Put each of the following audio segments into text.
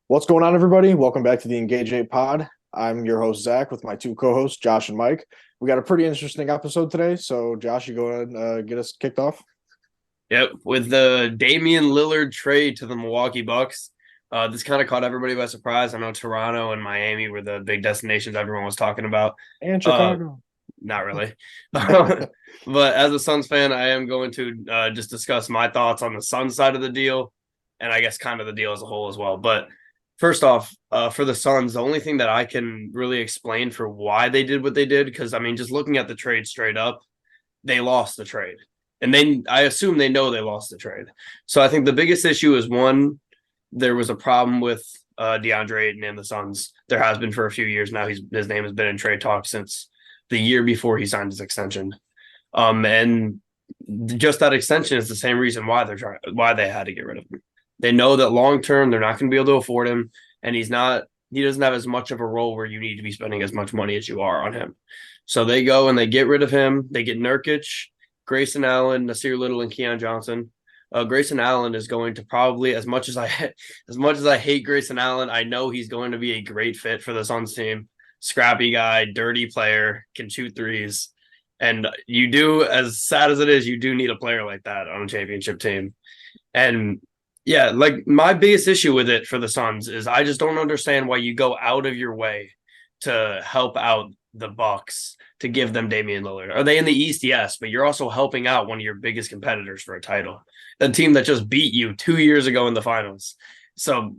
What's going on, everybody? Welcome back to the Engage 8 pod. I'm your host, Zach, with my two co-hosts, Josh and Mike. We got a pretty interesting episode today. So, Josh, you go ahead and get us kicked off. Yep, with the Damian Lillard trade to the Milwaukee Bucks, this kind of caught everybody by surprise. I know Toronto and Miami were the big destinations everyone was talking about. And Uh, Chicago. Not really, but as a Suns fan, I am going to just discuss my thoughts on the Suns side of the deal, and I guess kind of the deal as a whole as well. But first off, for the Suns, the only thing that I can really explain for why they did what they did, because I mean, just looking at the trade straight up, they lost the trade. And then I assume they know they lost the trade. So I think the biggest issue is one, there was a problem with DeAndre Ayton and the Suns. There has been for a few years now. His name has been in trade talk since the year before he signed his extension. And just that extension is the same reason why they had to get rid of him. They know that long term they're not going to be able to afford him, and he doesn't have as much of a role where you need to be spending as much money as you are on him. So they go and they get rid of him. They get Nurkic, Grayson Allen, Nasir Little, and Keon Johnson. Grayson Allen is going to probably, as much as I hate Grayson Allen, I know he's going to be a great fit for the Suns team. Scrappy guy, dirty player, can shoot threes. And you do, as sad as it is, you do need a player like that on a championship team. And yeah, like my biggest issue with it for the Suns is I just don't understand why you go out of your way to help out the Bucks to give them Damian Lillard. Are they in the East? Yes, but you're also helping out one of your biggest competitors for a title, a team that just beat you 2 years ago in the finals. So,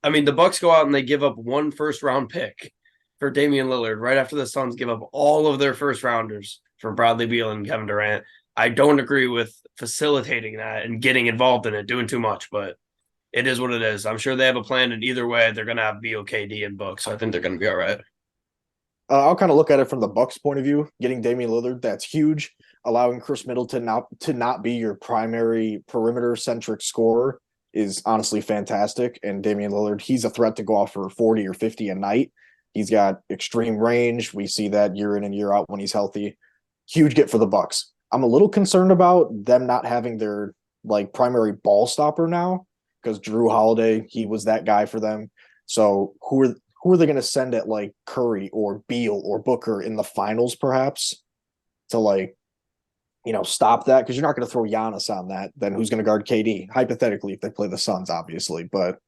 I mean, the Bucks go out and they give up one first-round pick for Damian Lillard right after the Suns give up all of their first-rounders for Bradley Beal and Kevin Durant. I don't agree with facilitating that and getting involved in it, doing too much, but it is what it is. I'm sure they have a plan, and either way, they're going to have BOKD and Book, so I think they're going to be all right. I'll kind of look at it from the Bucks' point of view. Getting Damian Lillard, that's huge. Allowing Chris Middleton to not be your primary perimeter-centric scorer is honestly fantastic. And Damian Lillard, he's a threat to go off for 40 or 50 a night. He's got extreme range. We see that year in and year out when he's healthy. Huge get for the Bucks. I'm a little concerned about them not having their primary ball stopper now, because Drew Holiday, he was that guy for them. So who are they going to send at Curry or Beal or Booker in the finals, perhaps, to stop that? Because you're not going to throw Giannis on that. Then who's going to guard KD? Hypothetically, if they play the Suns, obviously, but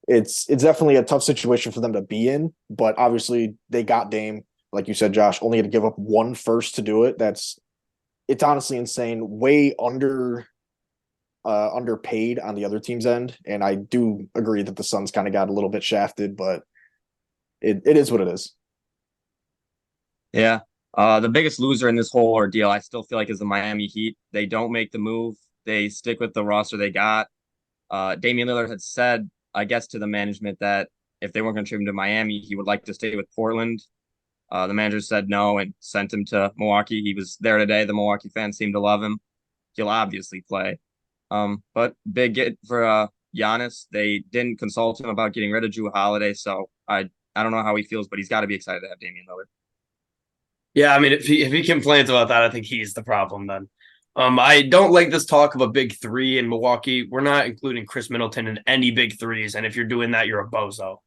it's definitely a tough situation for them to be in. But obviously, they got Dame, like you said, Josh. Only had to give up one first to do it. It's honestly insane. Way underpaid on the other team's end, and I do agree that the Suns kind of got a little bit shafted, but it is what it is. Yeah. The biggest loser in this whole ordeal, I still feel like, is the Miami Heat. They don't make the move. They stick with the roster they got. Damian Lillard had said, I guess, to the management that if they weren't going to trade him to Miami, he would like to stay with Portland. The manager said no and sent him to Milwaukee. He was there today. The Milwaukee fans seem to love him. He'll obviously play. But big get for Giannis. They didn't consult him about getting rid of Drew Holiday, so I don't know how he feels, but he's got to be excited to have Damian Lillard. Yeah, I mean, if he complains about that, I think he's the problem then. I don't like this talk of a big three in Milwaukee. We're not including Chris Middleton in any big threes, and if you're doing that, you're a bozo.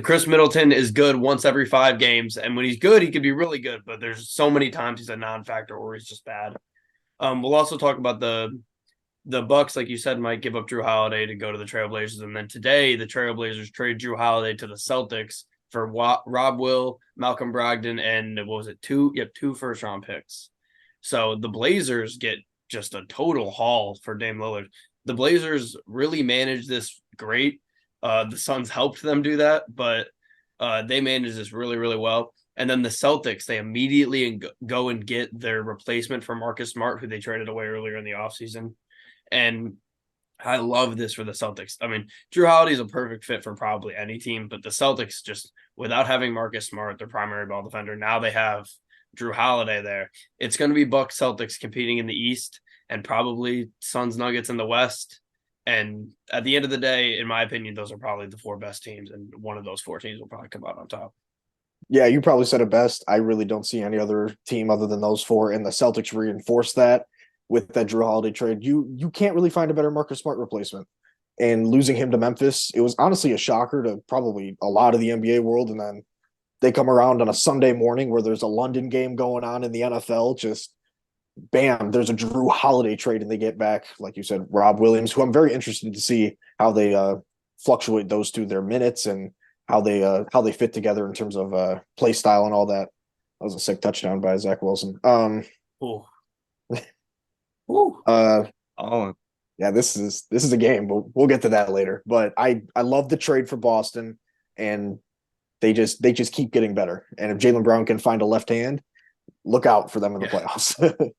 Chris Middleton is good once every 5 games, and when he's good, he could be really good, but there's so many times he's a non-factor or he's just bad. We'll also talk about the Bucks, like you said, might give up Drew Holiday to go to the Trailblazers, and then today the Trailblazers trade Drew Holiday to the Celtics for Rob Will, Malcolm Brogdon, and what was it? Two first-round picks. So the Blazers get just a total haul for Dame Lillard. The Blazers really managed this great. The Suns helped them do that, but they managed this really, really well. And then the Celtics, they immediately go and get their replacement for Marcus Smart, who they traded away earlier in the offseason. And I love this for the Celtics. I mean, Drew Holiday is a perfect fit for probably any team, but the Celtics, just without having Marcus Smart, their primary ball defender, now they have Drew Holiday there. It's going to be Bucks Celtics competing in the East and probably Suns Nuggets in the West. And at the end of the day, in my opinion, those are probably the 4 best teams, and one of those 4 teams will probably come out on top. Yeah, you probably said it best. I really don't see any other team other than those 4, and the Celtics reinforce that with that Drew Holiday trade. You can't really find a better Marcus Smart replacement. and losing him to Memphis, it was honestly a shocker to probably a lot of the NBA world. And then they come around on a Sunday morning where there's a London game going on in the NFL. Just bam, there's a Drew Holiday trade, and they get back, like you said, Rob Williams, who I'm very interested to see how they fluctuate those two, their minutes, and how they fit together in terms of play style and all that. That was a sick touchdown by Zach Wilson. Ooh. Oh, Yeah, this is a game. We'll get to that later. But I love the trade for Boston, and they just keep getting better. And if Jaylen Brown can find a left hand, look out for them in the playoffs.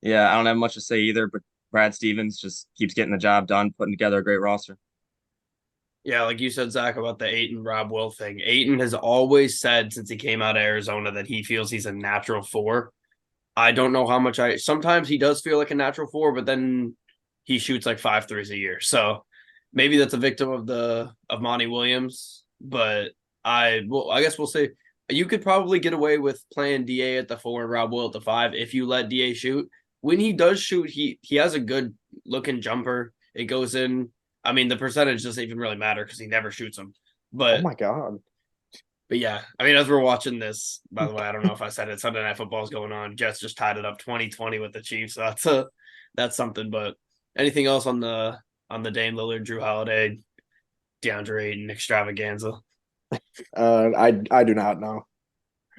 yeah, I don't have much to say either, but Brad Stevens just keeps getting the job done, putting together a great roster. Yeah, like you said, Zach, about the Ayton Rob Will thing. Ayton has always said since he came out of Arizona that he feels he's a natural four. I don't know how much sometimes he does feel like a natural four, but then he shoots like 5 threes a year. So maybe that's a victim of Monty Williams. But I guess we'll see. You could probably get away with playing DA at the 4 and Rob Will at the 5 if you let DA shoot. When he does shoot, he has a good looking jumper. It goes in. I mean, the percentage doesn't even really matter because he never shoots them. But oh my god. But yeah, I mean, as we're watching this, by the way, I don't know if I said it. Sunday Night Football is going on. Jets just tied it up 20-20 with the Chiefs. So that's something. But anything else on the Dame Lillard, Drew Holiday, DeAndre Ayton extravaganza? I do not know.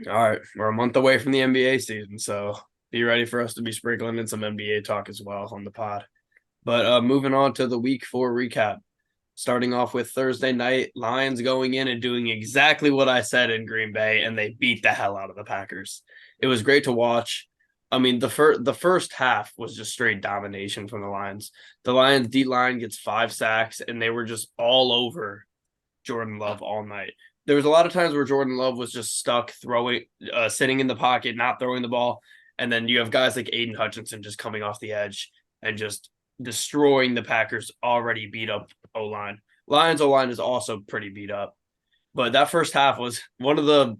All right, we're a month away from the NBA season, so be ready for us to be sprinkling in some NBA talk as well on the pod. But moving on to the Week 4 recap. Starting off with Thursday night, Lions going in and doing exactly what I said in Green Bay, and they beat the hell out of the Packers. It was great to watch. I mean, the first half was just straight domination from the Lions. The Lions D line gets 5 sacks, and they were just all over Jordan Love all night. There was a lot of times where Jordan Love was just stuck sitting in the pocket, not throwing the ball, and then you have guys like Aiden Hutchinson just coming off the edge and just destroying the Packers' already beat up O-line. Lions O-line is also pretty beat up. But that first half was one of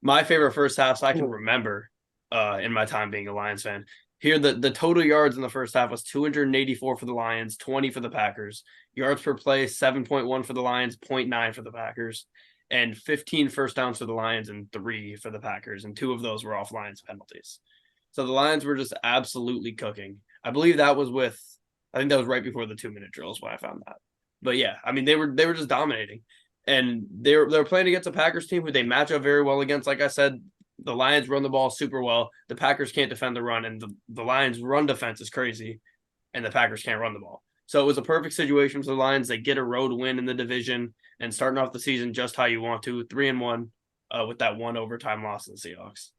my favorite first halves I can remember in my time being a Lions fan. Here, the total yards in the first half was 284 for the Lions, 20 for the Packers. Yards per play, 7.1 for the Lions, 0.9 for the Packers. And 15 first downs for the Lions and 3 for the Packers. And 2 of those were off Lions penalties. So the Lions were just absolutely cooking. I believe that was I think that was right before the 2-minute drills when I found that. But yeah, I mean, they were just dominating. And they were playing against a Packers team who they match up very well against. Like I said, the Lions run the ball super well. The Packers can't defend the run, and the Lions' run defense is crazy, and the Packers can't run the ball. So it was a perfect situation for the Lions. They get a road win in the division and starting off the season just how you want to, 3-1 with that 1 overtime loss to the Seahawks.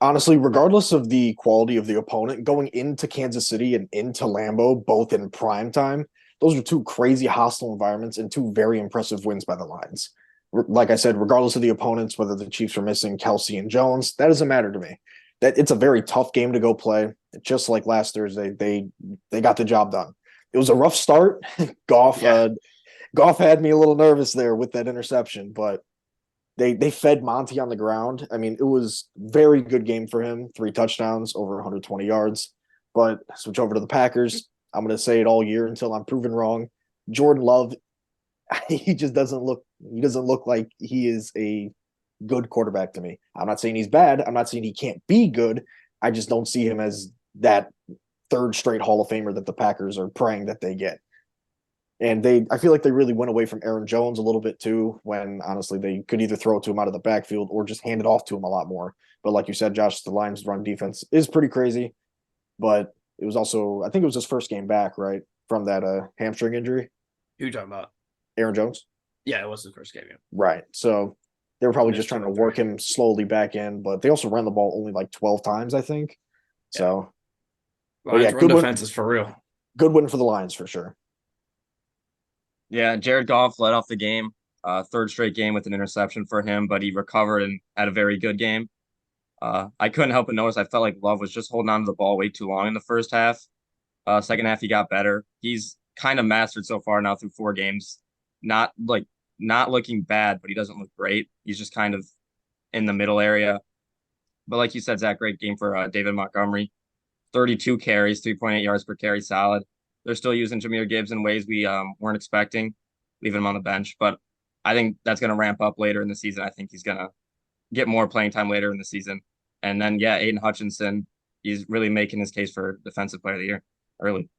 Honestly, regardless of the quality of the opponent, going into Kansas City and into Lambeau, both in prime time, those are 2 crazy hostile environments and 2 very impressive wins by the Lions. Like I said, regardless of the opponents, whether the Chiefs are missing Kelsey and Jones, that doesn't matter to me. That it's a very tough game to go play. Just like last Thursday, they got the job done. It was a rough start. Goff had me a little nervous there with that interception, but they fed Monty on the ground. I mean, it was very good game for him. 3 touchdowns, over 120 yards. But switch over to the Packers. I'm going to say it all year until I'm proven wrong. Jordan Love, he doesn't look like he is a good quarterback to me. I'm not saying he's bad. I'm not saying he can't be good. I just don't see him as that 3rd straight Hall of Famer that the Packers are praying that they get. And I feel like they really went away from Aaron Jones a little bit too, when honestly they could either throw it to him out of the backfield or just hand it off to him a lot more. But like you said, Josh, the Lions' run defense is pretty crazy. But it was also, I think it was his first game back, right, from that hamstring injury. Who you talking about? Aaron Jones? Yeah, it was the first game. Yeah. Right. So they were probably just trying to work him slowly back in, but they also ran the ball only like 12 times, I think. Yeah. So, Lions run defense is for real. Good win for the Lions for sure. Yeah, Jared Goff led off the game, 3rd straight game with an interception for him, but he recovered and had a very good game. I couldn't help but notice I felt like Love was just holding on to the ball way too long in the first half. Second half, he got better. He's kind of mastered so far now through 4 games. Not looking bad, but he doesn't look great. He's just kind of in the middle area. But like you said, Zach, great game for David Montgomery. 32 carries, 3.8 yards per carry, solid. they're still using Jahmyr Gibbs in ways we weren't expecting, leaving him on the bench. But I think that's going to ramp up later in the season. I think he's going to get more playing time later in the season. And then, yeah, Aiden Hutchinson, he's really making his case for Defensive Player of the Year early.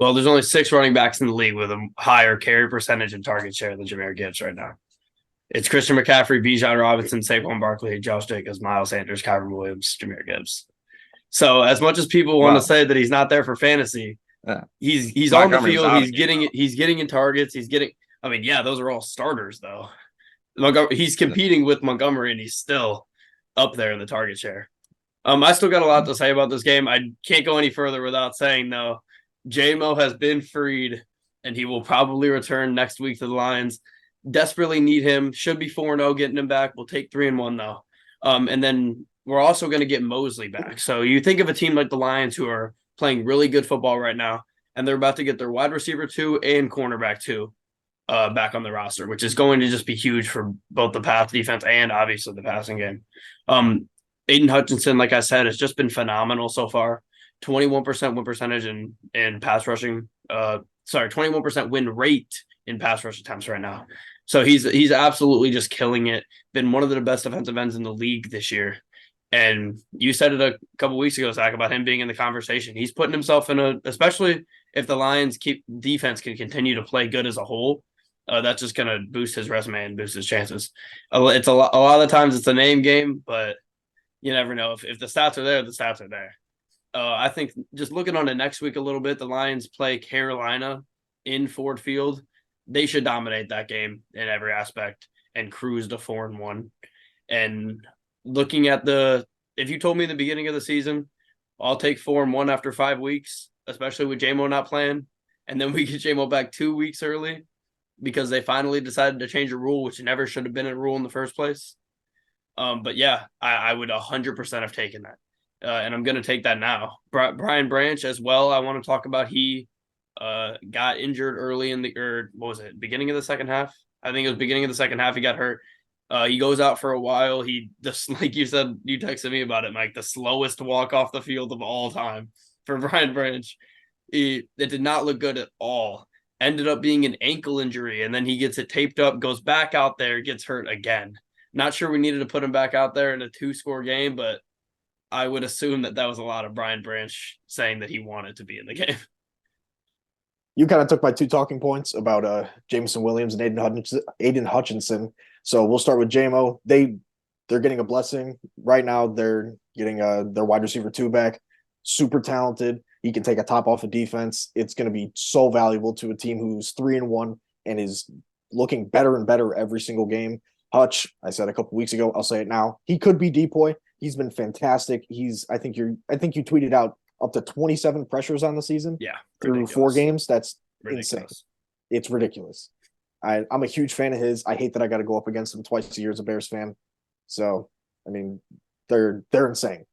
Well, there's only 6 running backs in the league with a higher carry percentage and target share than Jahmyr Gibbs right now. It's Christian McCaffrey, Bijan Robinson, Saquon Barkley, Josh Jacobs, Miles Sanders, Kyron Williams, Jahmyr Gibbs. So as much as people want to say that he's not there for fantasy, he's on the field. He's getting in targets. I mean, yeah, those are all starters though. He's competing with Montgomery, and he's still up there in the target share. I still got a lot to say about this game. I can't go any further without saying though, J-Mo has been freed, and he will probably return next week to the Lions. Desperately need him. Should be 4-0 getting him back. We'll take 3-1 though. And then we're also going to get Mosley back. So you think of a team like the Lions who are playing really good football right now, and they're about to get their wide receiver 2 and cornerback 2 back on the roster, which is going to just be huge for both the pass defense and obviously the passing game. Aiden Hutchinson, like I said, has just been phenomenal so far. 21% win percentage in pass rushing. 21% win rate in pass rush attempts right now. So he's absolutely just killing it. Been one of the best defensive ends in the league this year. And you said it a couple weeks ago, Zach, about him being in the conversation. He's putting himself especially if the Lions defense can continue to play good as a whole, that's just going to boost his resume and boost his chances. It's a lot of the times it's a name game, but you never know. If the stats are there, the stats are there. I think just looking on it next week a little bit, the Lions play Carolina in Ford Field. They should dominate that game in every aspect and cruise to 4-1. And looking at if you told me in the beginning of the season, I'll take 4-1 after 5 weeks, especially with J-Mo not playing, and then we get J-Mo back 2 weeks early because they finally decided to change a rule, which never should have been a rule in the first place. But yeah, I would 100% have taken that. And I'm going to take that now. Brian Branch as well, I want to talk about. He got injured early beginning of the second half? I think it was beginning of the second half. He got hurt. He goes out for a while. He just, like you said, you texted me about it, Mike, the slowest walk off the field of all time for Brian Branch. It did not look good at all. Ended up being an ankle injury, and then he gets it taped up, goes back out there, gets hurt again. Not sure we needed to put him back out there in a 2-score game, but I would assume that was a lot of Brian Branch saying that he wanted to be in the game. You kind of took my 2 talking points about Jameson Williams and Aiden Hutchinson. So we'll start with JMO. They're getting a blessing right now. They're getting their wide receiver 2 back. Super talented. He can take a top off of defense. It's going to be so valuable to a team who's 3-1 and is looking better and better every single game. Hutch, I said a couple weeks ago, I'll say it now. He could be Depoy. He's been fantastic. I think you tweeted out up to 27 pressures on the season. Yeah. Through ridiculous. 4 games. That's ridiculous. Insane. It's ridiculous. I'm a huge fan of his. I hate that I got to go up against him twice a year as a Bears fan. So, I mean, they're insane.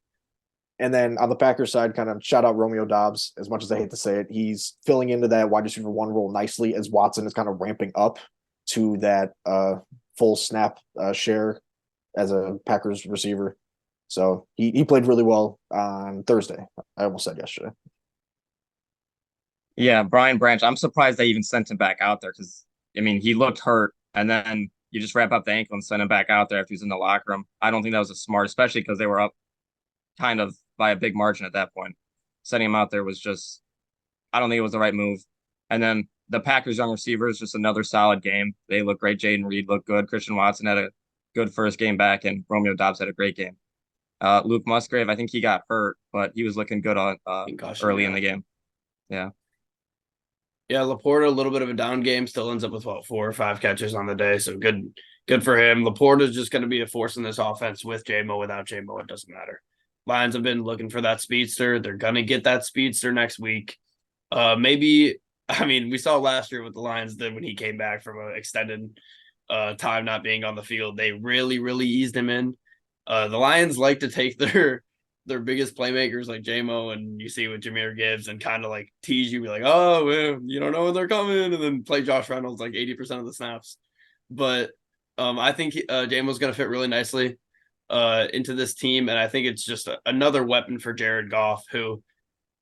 And then on the Packers side, kind of shout out Romeo Doubs. As much as I hate to say it, he's filling into that wide receiver 1 role nicely as Watson is kind of ramping up to that full snap share as a Packers receiver. So he played really well on Thursday. I almost said yesterday. Yeah, Brian Branch, I'm surprised they even sent him back out there because, I mean, he looked hurt, and then you just wrap up the ankle and send him back out there after he's in the locker room. I don't think that was a smart, especially because they were up kind of by a big margin at that point. Sending him out there was just, I don't think it was the right move. And then the Packers' young receivers, just another solid game. They look great. Jaden Reed looked good. Christian Watson had a good first game back, and Romeo Doubs had a great game. Luke Musgrave, I think he got hurt, but he was looking good on early in the game. Yeah. Yeah, Laporta, a little bit of a down game, still ends up with 4 or 5 catches on the day. So good for him. Laporta is just going to be a force in this offense with J-Mo. Without J-Mo, it doesn't matter. Lions have been looking for that speedster. They're going to get that speedster next week. We saw last year with the Lions that when he came back from an extended time not being on the field, they really, really eased him in. The Lions like to take their biggest playmakers like J-Mo, and you see with Jahmyr Gibbs, and kind of like tease you, be like, oh, well, you don't know when they're coming, and then play Josh Reynolds like 80% of the snaps. But I think J-Mo's going to fit really nicely into this team, and I think it's just another weapon for Jared Goff, who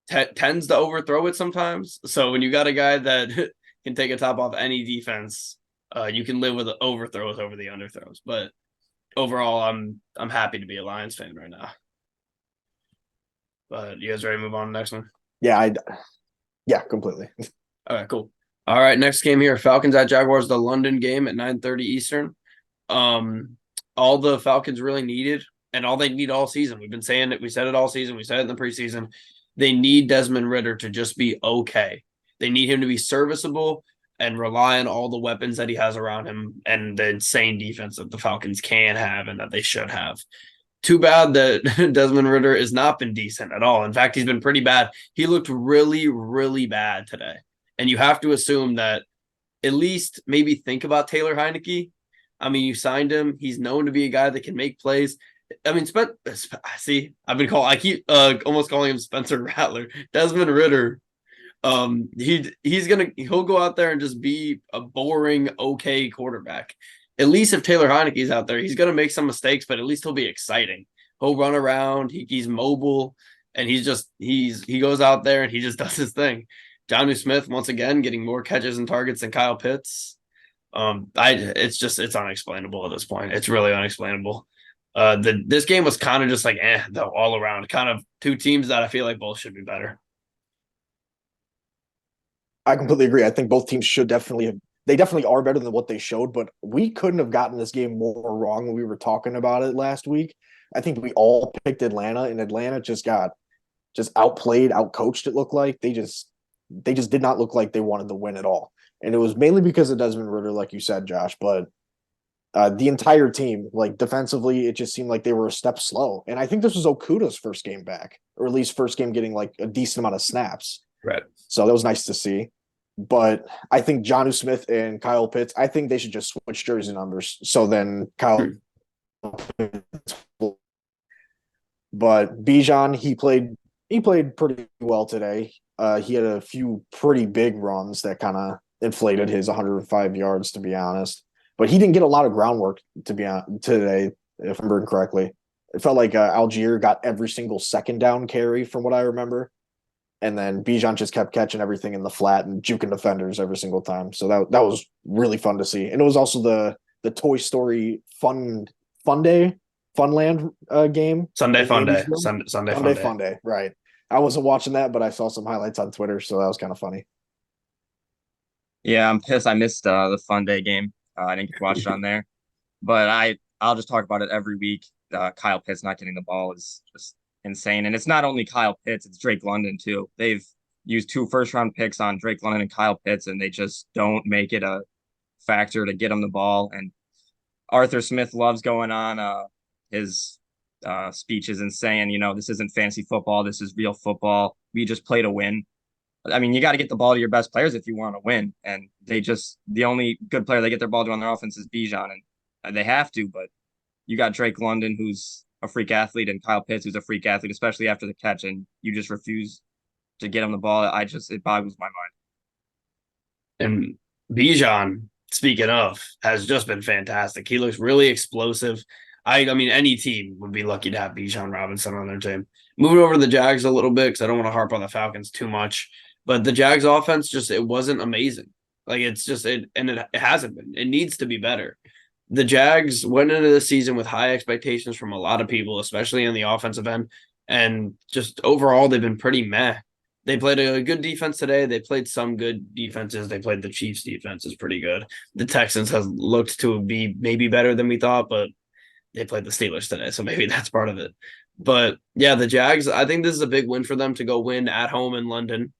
tends to overthrow it sometimes. So when you got a guy that can take a top off any defense, you can live with the overthrows over the underthrows. But overall, I'm happy to be a Lions fan right now. But you guys ready to move on to the next one? Yeah, completely. All right, cool. All right, next game here, Falcons at Jaguars, the London game at 9:30 Eastern. All the Falcons really needed, and all they need all season. We've been saying it. We said it all season. We said it in the preseason. They need Desmond Ridder to just be okay. They need him to be serviceable and rely on all the weapons that he has around him and the insane defense that the Falcons can have and that they should have. Too bad that Desmond Ridder has not been decent at all. In fact, he's been pretty bad. He looked really, really bad today. And you have to assume that at least maybe think about Taylor Heineke. I mean, you signed him. He's known to be a guy that can make plays. I mean, I keep almost calling him Spencer Rattler. Desmond Ridder. He'll go out there and just be a boring, okay quarterback. At least if Taylor Heineke's out there, he's gonna make some mistakes, but at least he'll be exciting. He'll run around. He's mobile, and he goes out there and he just does his thing. Jonnu Smith once again getting more catches and targets than Kyle Pitts. It's unexplainable at this point. It's really unexplainable. This game was kind of just like though, all around, kind of two teams that I feel like both should be better. I completely agree. I think both teams they definitely are better than what they showed, but we couldn't have gotten this game more wrong when we were talking about it last week. I think we all picked Atlanta, and Atlanta just outplayed, outcoached. It looked like they just did not look like they wanted to win at all. And it was mainly because of Desmond Ridder, like you said, Josh, but the entire team, like defensively, it just seemed like they were a step slow. And I think this was Okuda's first game back, or at least first game getting like a decent amount of snaps. Right. So that was nice to see. But I think Jonnu Smith and Kyle Pitts, I think they should just switch jersey numbers. So then Kyle Pitts but Bijan, he played pretty well today. He had a few pretty big runs that kind of inflated his 105 yards, to be honest. But he didn't get a lot of groundwork today, if I'm remembering correctly. It felt like Algier got every single second down carry from what I remember. And then Bijan just kept catching everything in the flat and juking defenders every single time. So that was really fun to see. And it was also the Toy Story Funland game. Sunday Fun Day. Sunday Fun Day. Right. I wasn't watching that, but I saw some highlights on Twitter, so that was kind of funny. Yeah, I'm pissed I missed the Fun Day game. I didn't get to watch it on there. But I'll just talk about it every week. Kyle Pitts not getting the ball is just insane. And it's not only Kyle Pitts, it's Drake London too. They've used 2 first-round picks on Drake London and Kyle Pitts, and they just don't make it a factor to get him the ball. And Arthur Smith loves going on his speeches and saying, this isn't fantasy football, this is real football. We just play to win. I mean, you got to get the ball to your best players if you want to win. And the only good player they get their ball to on their offense is Bijan, and they have to. But you got Drake London, who's a freak athlete, and Kyle Pitts, who's a freak athlete, especially after the catch, and you just refuse to get him the ball. It boggles my mind. And Bijan, speaking of, has just been fantastic. He looks really explosive. I mean, any team would be lucky to have Bijan Robinson on their team. Moving over to the Jags a little bit, because I don't want to harp on the Falcons too much, but the Jags offense it wasn't amazing. Like it hasn't been. It needs to be better. The Jags went into the season with high expectations from a lot of people, especially on the offensive end. And just overall, they've been pretty meh. They played a good defense today. They played some good defenses. They played the Chiefs' defense is pretty good. The Texans have looked to be maybe better than we thought, but they played the Steelers today, so maybe that's part of it. But yeah, the Jags, I think this is a big win for them to go win at home in London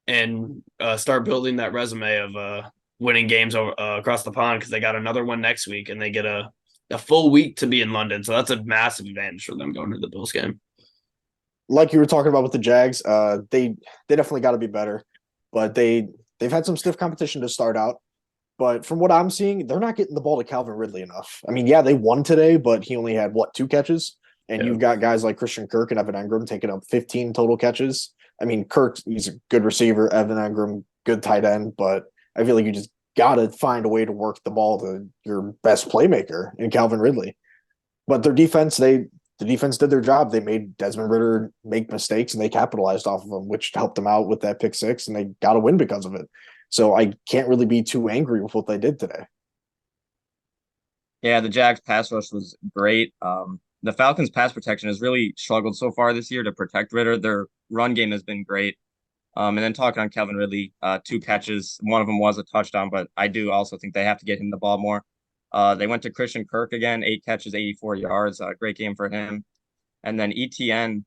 and start building that resume of winning games across the pond, because they got another one next week and they get a full week to be in London. So that's a massive advantage for them going to the Bills game. Like you were talking about with the Jags, they definitely got to be better, but they've had some stiff competition to start out. But from what I'm seeing, they're not getting the ball to Calvin Ridley enough. I mean, yeah, they won today, but he only had 2 catches, and you've got guys like Christian Kirk and Evan Engram taking up 15 total catches. I mean, Kirk, he's a good receiver. Evan Engram, good tight end, but I feel like you just got to find a way to work the ball to your best playmaker in Calvin Ridley. But their defense, they the defense did their job. They made Desmond Ritter make mistakes and they capitalized off of them, which helped them out with that pick six, and they got a win because of it. So I can't really be too angry with what they did today. Yeah, the Jags pass rush was great. The Falcons pass protection has really struggled so far this year to protect Ritter. Their run game has been great. And then talking on Calvin Ridley, 2 catches. One of them was a touchdown, but I do also think they have to get him the ball more. They went to Christian Kirk again, 8 catches, 84 yards. Great game for him. And then ETN,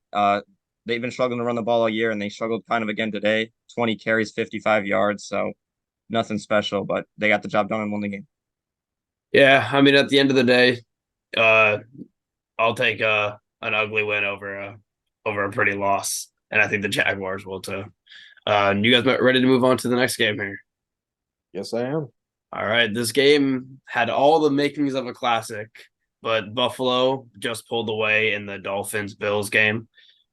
they've been struggling to run the ball all year, and they struggled kind of again today. 20 carries, 55 yards. So nothing special, but they got the job done and won the game. Yeah, I mean, at the end of the day, I'll take an ugly win over a pretty loss, and I think the Jaguars will too. You guys ready to move on to the next game here? Yes, I am. All right, this game had all the makings of a classic, but Buffalo just pulled away in the Dolphins-Bills game.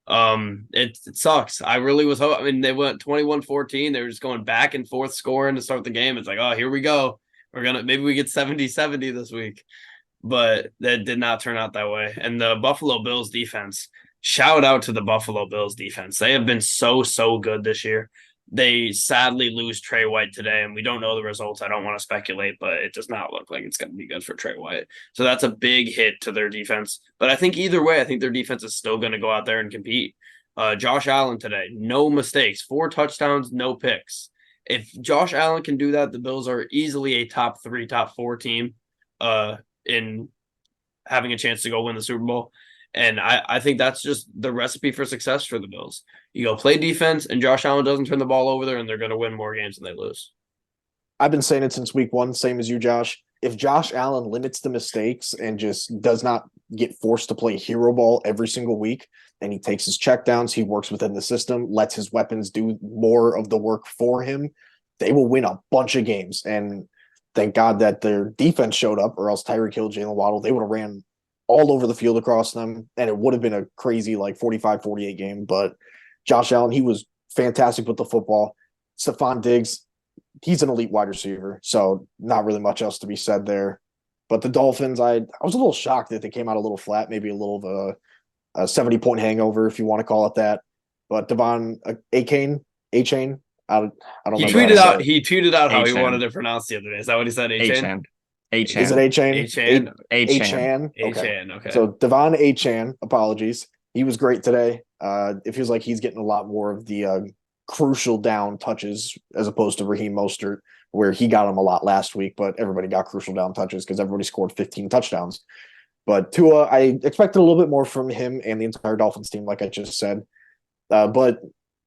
It sucks. I really was hoping. I mean, they went 21-14. They were just going back and forth scoring to start the game. It's like, oh, here we go. Maybe we get 70-70 this week. But that did not turn out that way. And the Buffalo Bills defense, shout out to the Buffalo Bills defense. They have been so good this year. They sadly lose Trey White today, and we don't know the results. I don't want to speculate, but it does not look like it's going to be good for Trey White. So that's a big hit to their defense. But I think either way, I think their defense is still going to go out there and compete. Josh Allen today, no mistakes, 4 touchdowns, no picks. If Josh Allen can do that, the Bills are easily a top 3, top 4 team in having a chance to go win the Super Bowl. And I think that's just the recipe for success for the Bills. You go play defense, and Josh Allen doesn't turn the ball over there, and they're going to win more games than they lose. I've been saying it since week 1, same as you, Josh. If Josh Allen limits the mistakes and just does not get forced to play hero ball every single week, and he takes his checkdowns, he works within the system, lets his weapons do more of the work for him, they will win a bunch of games. And thank God that their defense showed up, or else Tyreek Hill, Jalen Waddle, they would have ran all over the field across them, and it would have been a crazy 45-48 game. But Josh Allen, he was fantastic with the football. Stephon Diggs, he's an elite wide receiver, so not really much else to be said there. But the Dolphins, I was a little shocked that they came out a little flat, maybe a little of a 70-point hangover, if you want to call it that. But Devon Achane, I don't know. He tweeted out how he wanted to pronounce the other day. Is that what he said? Achane. Is it Achane? Achane. Okay. So Devon Achane, apologies. He was great today. It feels like he's getting a lot more of the crucial down touches as opposed to Raheem Mostert, where he got them a lot last week, but everybody got crucial down touches because everybody scored 15 touchdowns. But Tua, I expected a little bit more from him and the entire Dolphins team, like I just said. But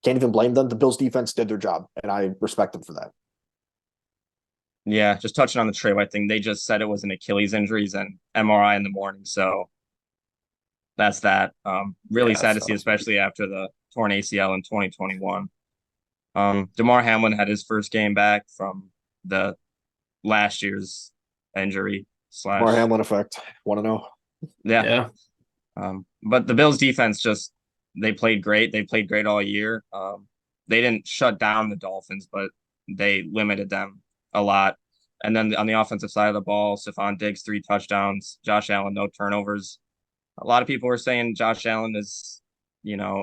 can't even blame them. The Bills defense did their job, and I respect them for that. Yeah, just touching on the Trey White thing, they just said it was an Achilles injuries and MRI in the morning. So that's that. Really sad to see, especially after the torn ACL in 2021. DeMar Hamlin had his first game back from the last year's injury. DeMar Hamlin effect. Want to know? Yeah. But the Bills defense they played great. They played great all year. They didn't shut down the Dolphins, but they limited them a lot. And then on the offensive side of the ball, Stephon Diggs, 3 touchdowns, Josh Allen, no turnovers. A lot of people were saying Josh Allen is,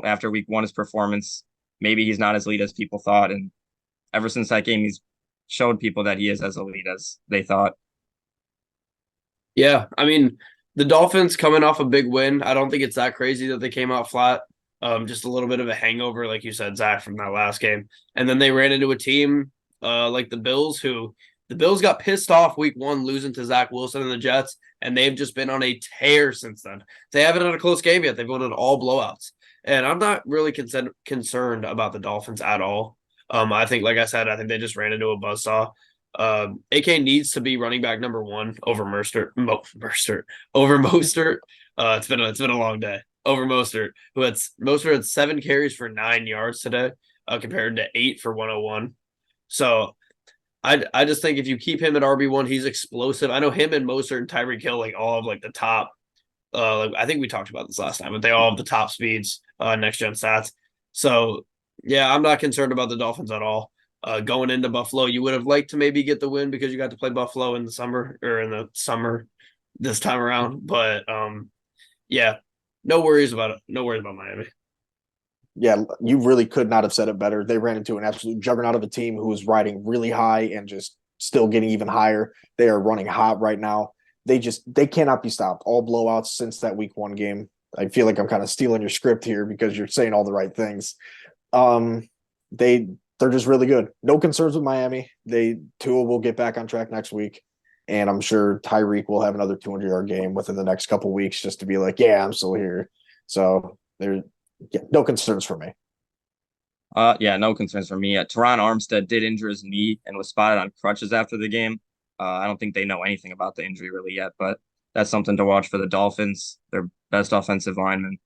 after week 1, his performance, maybe he's not as elite as people thought. And ever since that game, he's showed people that he is as elite as they thought. Yeah, I mean, the Dolphins coming off a big win, I don't think it's that crazy that they came out flat. Just a little bit of a hangover, like you said, Zach, from that last game. And then they ran into a team like the Bills, who the Bills got pissed off week 1 losing to Zach Wilson and the Jets, and they've just been on a tear since then. They haven't had a close game yet. They've won in all blowouts. And I'm not really concerned about the Dolphins at all. I think, like I said, I think they just ran into a buzzsaw. AK needs to be running back number 1 over Mostert. It's been a long day. Over Mostert, Mostert had 7 carries for 9 yards today, compared to 8 for 101. So I just think if you keep him at RB1, he's explosive. I know him and Mostert and Tyreek Hill all have the top. I think we talked about this last time, but they all have the top speeds, next gen stats. So yeah, I'm not concerned about the Dolphins at all. Going into Buffalo, you would have liked to maybe get the win because you got to play Buffalo in the summer this time around. But yeah, no worries about it. No worries about Miami. Yeah, you really could not have said it better. They ran into an absolute juggernaut of a team who was riding really high and just still getting even higher. They are running hot right now. They cannot be stopped. All blowouts since that week one game. I feel like I'm kind of stealing your script here because you're saying all the right things. Um, they're just really good. No concerns with Miami. Tua will get back on track next week, and I'm sure Tyreek will have another 200-yard game within the next couple weeks just to be like, yeah, I'm still here. So no concerns for me. Yeah, no concerns for me. Teron Armstead did injure his knee and was spotted on crutches after the game. I don't think they know anything about the injury really yet, but that's something to watch for the Dolphins, their best offensive lineman.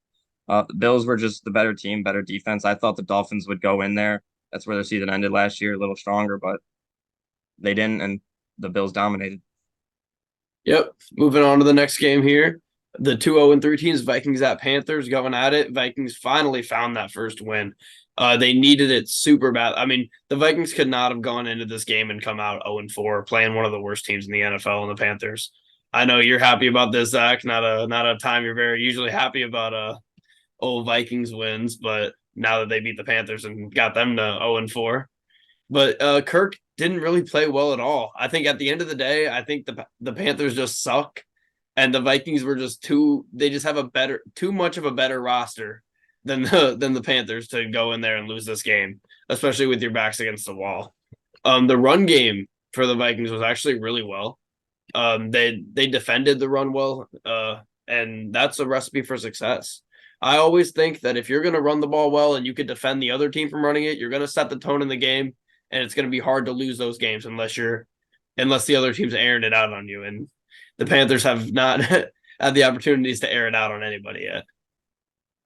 The Bills were just the better team, better defense. I thought the Dolphins would go in there. That's where their season ended last year, a little stronger, but they didn't, and the Bills dominated. Yep. Moving on to the next game here. The 2-0-3 teams, Vikings at Panthers, going at it. Vikings finally found that first win. They needed it super bad. I mean, the Vikings could not have gone into this game and come out 0-4, playing one of the worst teams in the NFL and the Panthers. I know you're happy about this, Zach. Not a time you're very usually happy about old Vikings wins, but now that they beat the Panthers and got them to 0-4. But Kirk didn't really play well at all. I think at the end of the day, I think the Panthers just suck, and the Vikings were just they just have too much of a better roster than the Panthers to go in there and lose this game, especially with your backs against the wall. The run game for the Vikings was actually really well. They defended the run well, and that's a recipe for success. I always think that if you're going to run the ball well and you can defend the other team from running it, you're going to set the tone in the game, and it's going to be hard to lose those games unless the other team's airing it out on you. And the Panthers have not had the opportunities to air it out on anybody yet.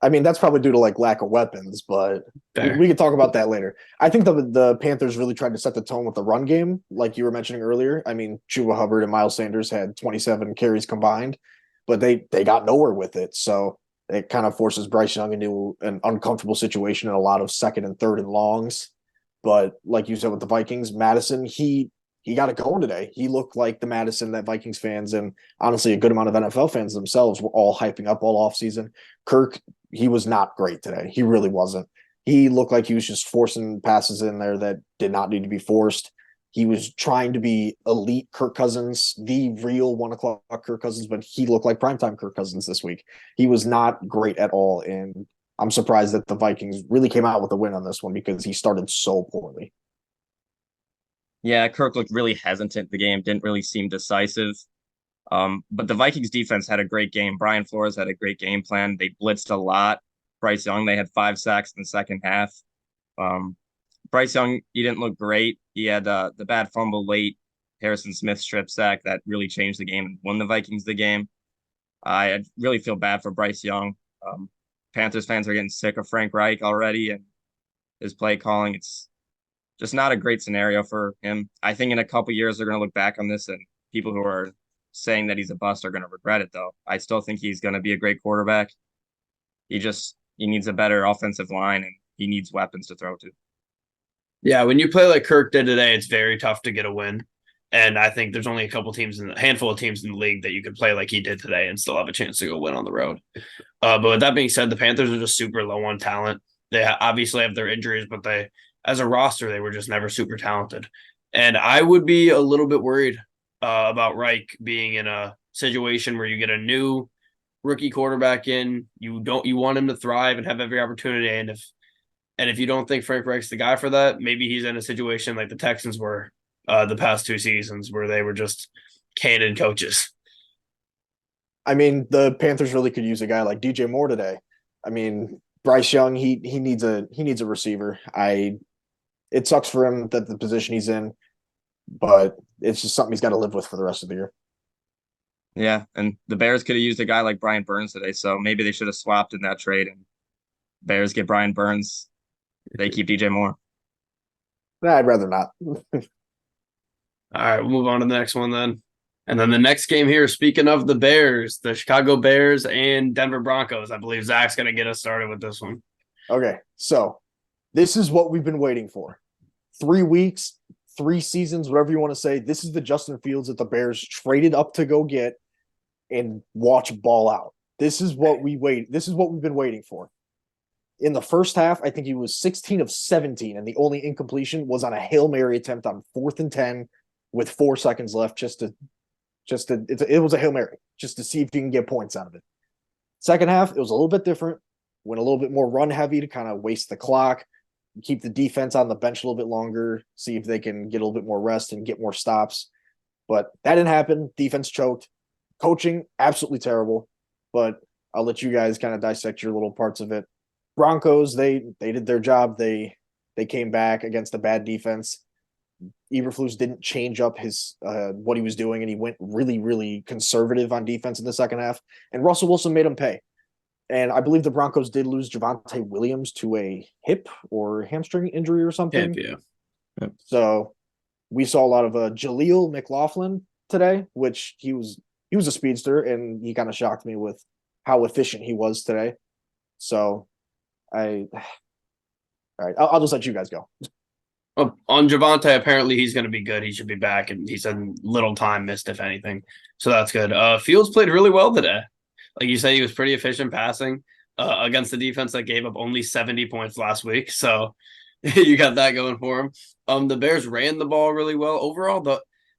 I mean, that's probably due to like lack of weapons, but we could talk about that later. I think the Panthers really tried to set the tone with the run game, like you were mentioning earlier. I mean, Chuba Hubbard and Miles Sanders had 27 carries combined, but they got nowhere with it. So it kind of forces Bryce Young into an uncomfortable situation in a lot of second and third and longs. But like you said with the Vikings, Madison, he got it going today. He looked like the Madison that Vikings fans and honestly a good amount of NFL fans themselves were all hyping up all offseason. Kirk, he was not great today. He really wasn't. He looked like he was just forcing passes in there that did not need to be forced. He was trying to be elite Kirk Cousins, the real 1 o'clock Kirk Cousins, but he looked like primetime Kirk Cousins this week. He was not great at all. And I'm surprised that the Vikings really came out with a win on this one because he started so poorly. Yeah, Kirk looked really hesitant. The game didn't really seem decisive. But the Vikings defense had a great game. Brian Flores had a great game plan. They blitzed a lot. Bryce Young, they had 5 sacks in the second half. Bryce Young, he didn't look great. He had the bad fumble late, Harrison Smith strip sack that really changed the game and won the Vikings the game. I really feel bad for Bryce Young. Panthers fans are getting sick of Frank Reich already and his play calling. It's just not a great scenario for him. I think in a couple years they're going to look back on this and people who are saying that he's a bust are going to regret it, though. I still think he's going to be a great quarterback. He needs a better offensive line and he needs weapons to throw to. Yeah, when you play like Kirk did today, it's very tough to get a win. And I think there's only a handful of teams in the league that you could play like he did today and still have a chance to go win on the road. But with that being said, the Panthers are just super low on talent. They obviously have their injuries, but as a roster, they were just never super talented. And I would be a little bit worried about Reich being in a situation where you get a new rookie quarterback in. You want him to thrive and have every opportunity. And if you don't think Frank Reich's the guy for that, maybe he's in a situation like the Texans were the past 2 seasons where they were just cannon coaches. I mean, the Panthers really could use a guy like DJ Moore today. I mean, Bryce Young, he needs a receiver. It sucks for him that the position he's in, but it's just something he's got to live with for the rest of the year. Yeah, and the Bears could have used a guy like Brian Burns today, so maybe they should have swapped in that trade and Bears get Brian Burns. They keep DJ Moore. Nah, I'd rather not. All right, we'll move on to the next one then. And then the next game here, speaking of the Bears, the Chicago Bears and Denver Broncos. I believe Zach's going to get us started with this one. Okay, so this is what we've been waiting for. 3 weeks, 3 seasons, whatever you want to say. This is the Justin Fields that the Bears traded up to go get and watch ball out. This is what we've been waiting for. In the first half, I think he was 16 of 17, and the only incompletion was on a Hail Mary attempt on 4th and 10 with 4 seconds left. It was a Hail Mary just to see if you can get points out of it. Second half, it was a little bit different. Went a little bit more run heavy to kind of waste the clock, keep the defense on the bench a little bit longer, see if they can get a little bit more rest and get more stops. But that didn't happen. Defense choked. Coaching, absolutely terrible. But I'll let you guys kind of dissect your little parts of it. Broncos, they did their job. They came back against a bad defense. Eberflus didn't change up his what he was doing, and he went really, really conservative on defense in the second half. And Russell Wilson made him pay. And I believe the Broncos did lose Javonte Williams to a hip or hamstring injury or something. Yeah. So we saw a lot of Jaleel McLaughlin today, which he was a speedster, and he kind of shocked me with how efficient he was today. So all right, I'll just let you guys go. On Javonte, apparently he's going to be good. He should be back, and he said little time missed, if anything. So that's good. Fields played really well today. Like you said, he was pretty efficient passing against the defense that gave up only 70 points last week. So you got that going for him. The Bears ran the ball really well. Overall,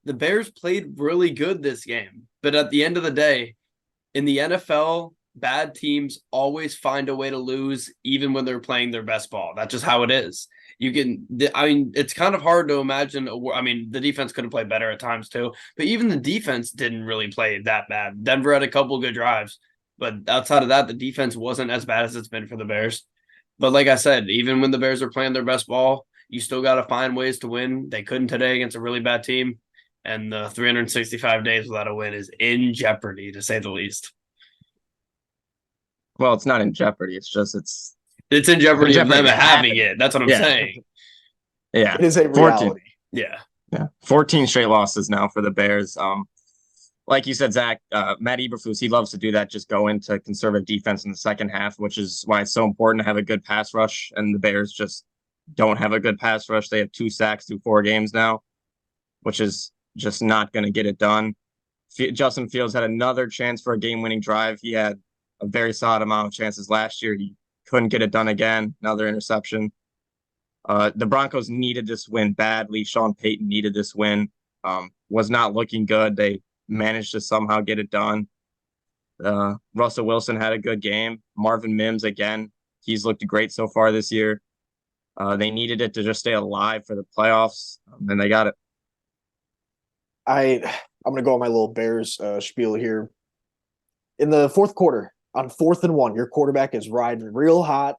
the Bears played really good this game. But at the end of the day, in the NFL, bad teams always find a way to lose, even when they're playing their best ball. That's just how it is. It's kind of hard to imagine. The defense could have played better at times too, but even the defense didn't really play that bad. Denver had a couple good drives, but outside of that, the defense wasn't as bad as it's been for the Bears. But like I said, even when the Bears are playing their best ball, you still got to find ways to win. They couldn't today against a really bad team, and the 365 days without a win is in jeopardy, to say the least. Well, it's not in jeopardy. It's in jeopardy of them having it. That's what I'm saying. Yeah. It is a reality. Yeah. 14 straight losses now for the Bears. Like you said, Zach, Matt Eberflus, he loves to do that, just go into conservative defense in the second half, which is why it's so important to have a good pass rush. And the Bears just don't have a good pass rush. They have 2 sacks through 4 games now, which is just not going to get it done. Justin Fields had another chance for a game-winning drive. He had a very solid amount of chances last year. He couldn't get it done again. Another interception. The Broncos needed this win badly. Sean Payton needed this win. Was not looking good. They managed to somehow get it done. Russell Wilson had a good game. Marvin Mims, again, he's looked great so far this year. They needed it to just stay alive for the playoffs, and they got it. I'm going to go on my little Bears spiel here. In the fourth quarter, on 4th and 1, your quarterback is riding real hot.